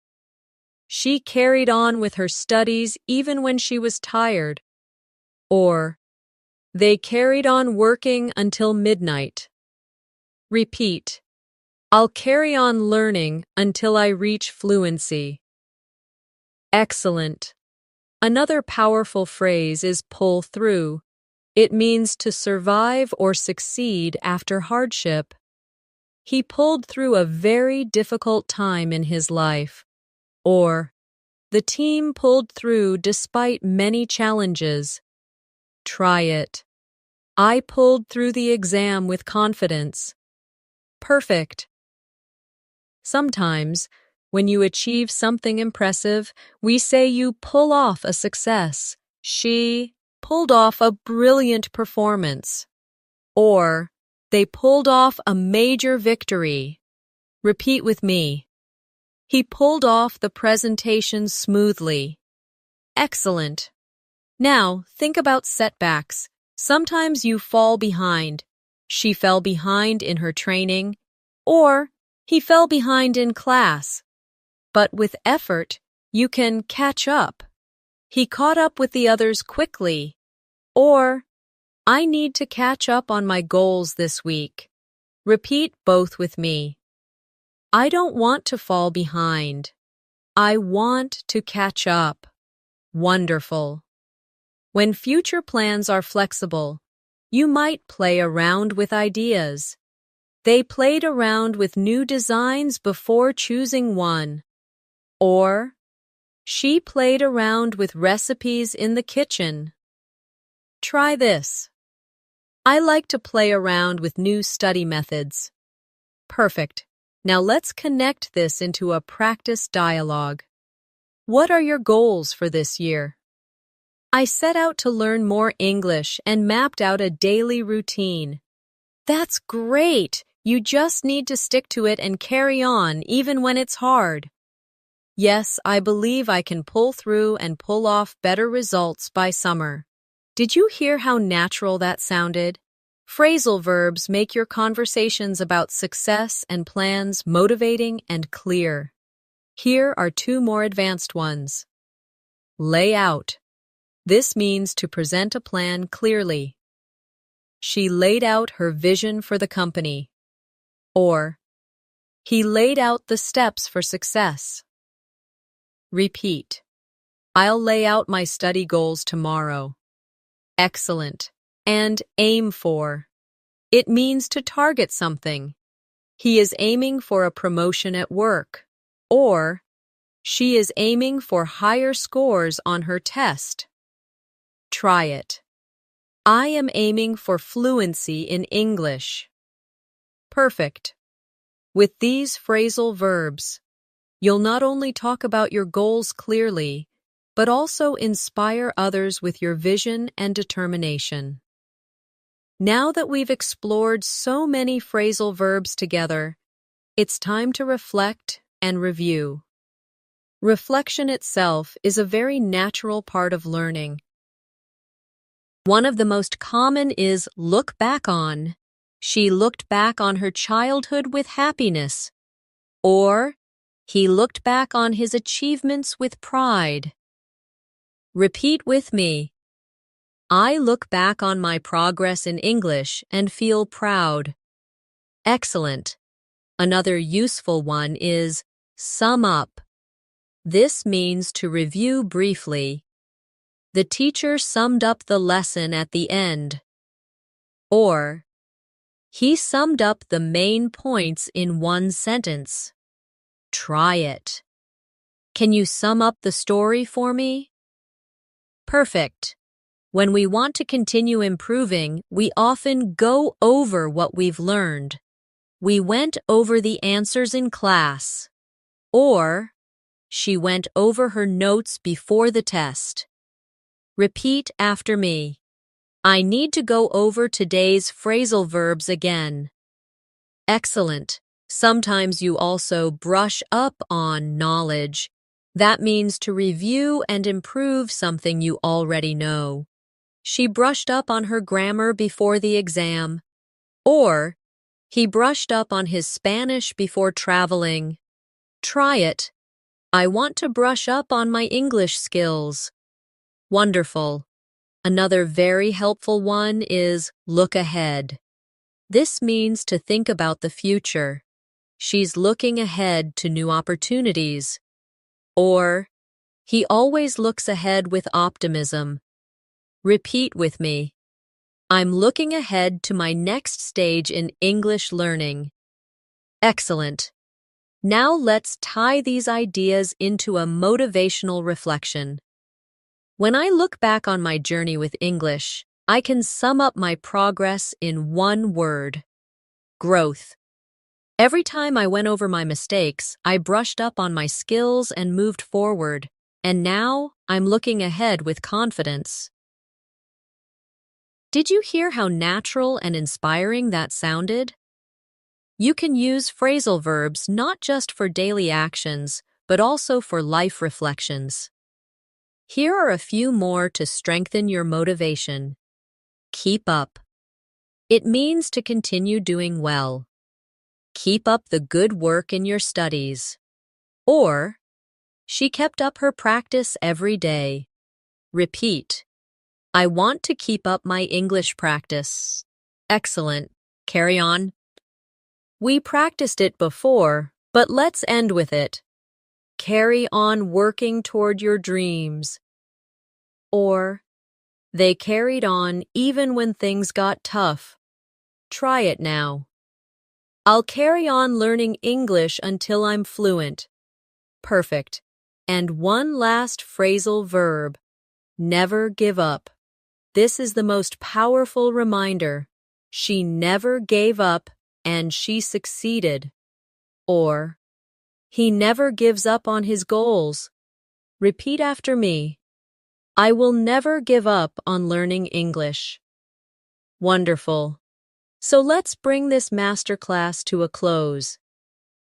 She carried on with her studies even when she was tired. Or, they carried on working until midnight. Repeat. I'll carry on learning until I reach fluency. Excellent. Another powerful phrase is pull through. It means to survive or succeed after hardship. He pulled through a very difficult time in his life. Or, the team pulled through despite many challenges. Try it. I pulled through the exam with confidence. Perfect. Sometimes, when you achieve something impressive, we say you pull off a success. She pulled off a brilliant performance. Or, they pulled off a major victory. Repeat with me. He pulled off the presentation smoothly. Excellent. Now, think about setbacks. Sometimes you fall behind. She fell behind in her training, or he fell behind in class. But with effort, you can catch up. He caught up with the others quickly. Or, I need to catch up on my goals this week. Repeat both with me. I don't want to fall behind. I want to catch up. Wonderful. When future plans are flexible, you might play around with ideas. They played around with new designs before choosing one. Or, she played around with recipes in the kitchen. Try this. I like to play around with new study methods. Perfect. Now let's connect this into a practice dialogue. What are your goals for this year? I set out to learn more English and mapped out a daily routine. That's great! You just need to stick to it and carry on even when it's hard. Yes, I believe I can pull through and pull off better results by summer. Did you hear how natural that sounded? Phrasal verbs make your conversations about success and plans motivating and clear. Here are two more advanced ones. Lay out. This means to present a plan clearly. She laid out her vision for the company. Or, he laid out the steps for success. Repeat. I'll lay out my study goals tomorrow. Excellent. And aim for. It means to target something. He is aiming for a promotion at work. Or, she is aiming for higher scores on her test. Try it. I am aiming for fluency in English. Perfect. With these phrasal verbs, you'll not only talk about your goals clearly, but also inspire others with your vision and determination. Now that we've explored so many phrasal verbs together, it's time to reflect and review. Reflection itself is a very natural part of learning. One of the most common is look back on. She looked back on her childhood with happiness. Or, he looked back on his achievements with pride. Repeat with me. I look back on my progress in English and feel proud. Excellent. Another useful one is sum up. This means to review briefly. The teacher summed up the lesson at the end. Or, he summed up the main points in one sentence. Try it. Can you sum up the story for me? Perfect. When we want to continue improving, we often go over what we've learned. We went over the answers in class. Or, she went over her notes before the test. Repeat after me. I need to go over today's phrasal verbs again. Excellent. Sometimes you also brush up on knowledge. That means to review and improve something you already know. She brushed up on her grammar before the exam. Or, he brushed up on his Spanish before traveling. Try it. I want to brush up on my English skills. Wonderful. Another very helpful one is look ahead. This means to think about the future. She's looking ahead to new opportunities. Or, he always looks ahead with optimism. Repeat with me. I'm looking ahead to my next stage in English learning. Excellent. Now let's tie these ideas into a motivational reflection. When I look back on my journey with English, I can sum up my progress in one word: growth. Every time I went over my mistakes, I brushed up on my skills and moved forward, and now I'm looking ahead with confidence. Did you hear how natural and inspiring that sounded? You can use phrasal verbs not just for daily actions, but also for life reflections. Here are a few more to strengthen your motivation. Keep up. It means to continue doing well. Keep up the good work in your studies. Or, she kept up her practice every day. Repeat. I want to keep up my English practice. Excellent. Carry on. We practiced it before, but let's end with it. Carry on working toward your dreams. Or, they carried on even when things got tough. Try it now. I'll carry on learning English until I'm fluent. Perfect. And one last phrasal verb. Never give up. This is the most powerful reminder. She never gave up and she succeeded. Or, he never gives up on his goals. Repeat after me. I will never give up on learning English. Wonderful. So let's bring this masterclass to a close.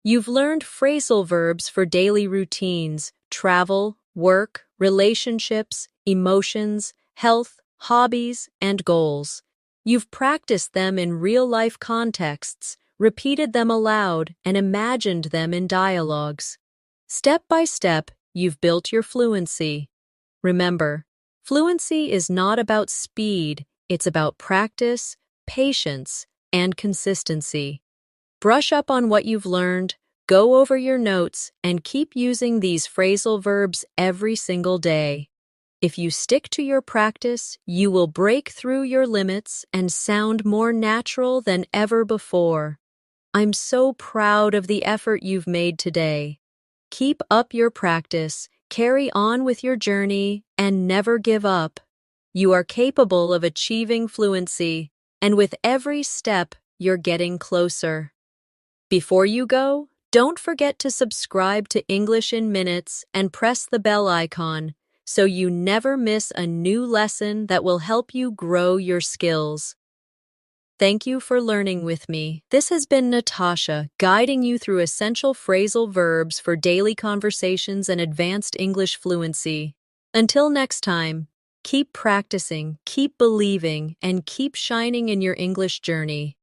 You've learned phrasal verbs for daily routines, travel, work, relationships, emotions, health, hobbies, and goals. You've practiced them in real-life contexts, repeated them aloud, and imagined them in dialogues. Step by step, you've built your fluency. Remember, fluency is not about speed, it's about practice, patience, and consistency. Brush up on what you've learned, go over your notes, and keep using these phrasal verbs every single day. If you stick to your practice, you will break through your limits and sound more natural than ever before. I'm so proud of the effort you've made today. Keep up your practice, carry on with your journey, and never give up. You are capable of achieving fluency, and with every step, you're getting closer. Before you go, don't forget to subscribe to English in Minutes and press the bell icon so you never miss a new lesson that will help you grow your skills. Thank you for learning with me. This has been Natasha, guiding you through essential phrasal verbs for daily conversations and advanced English fluency. Until next time, keep practicing, keep believing, and keep shining in your English journey.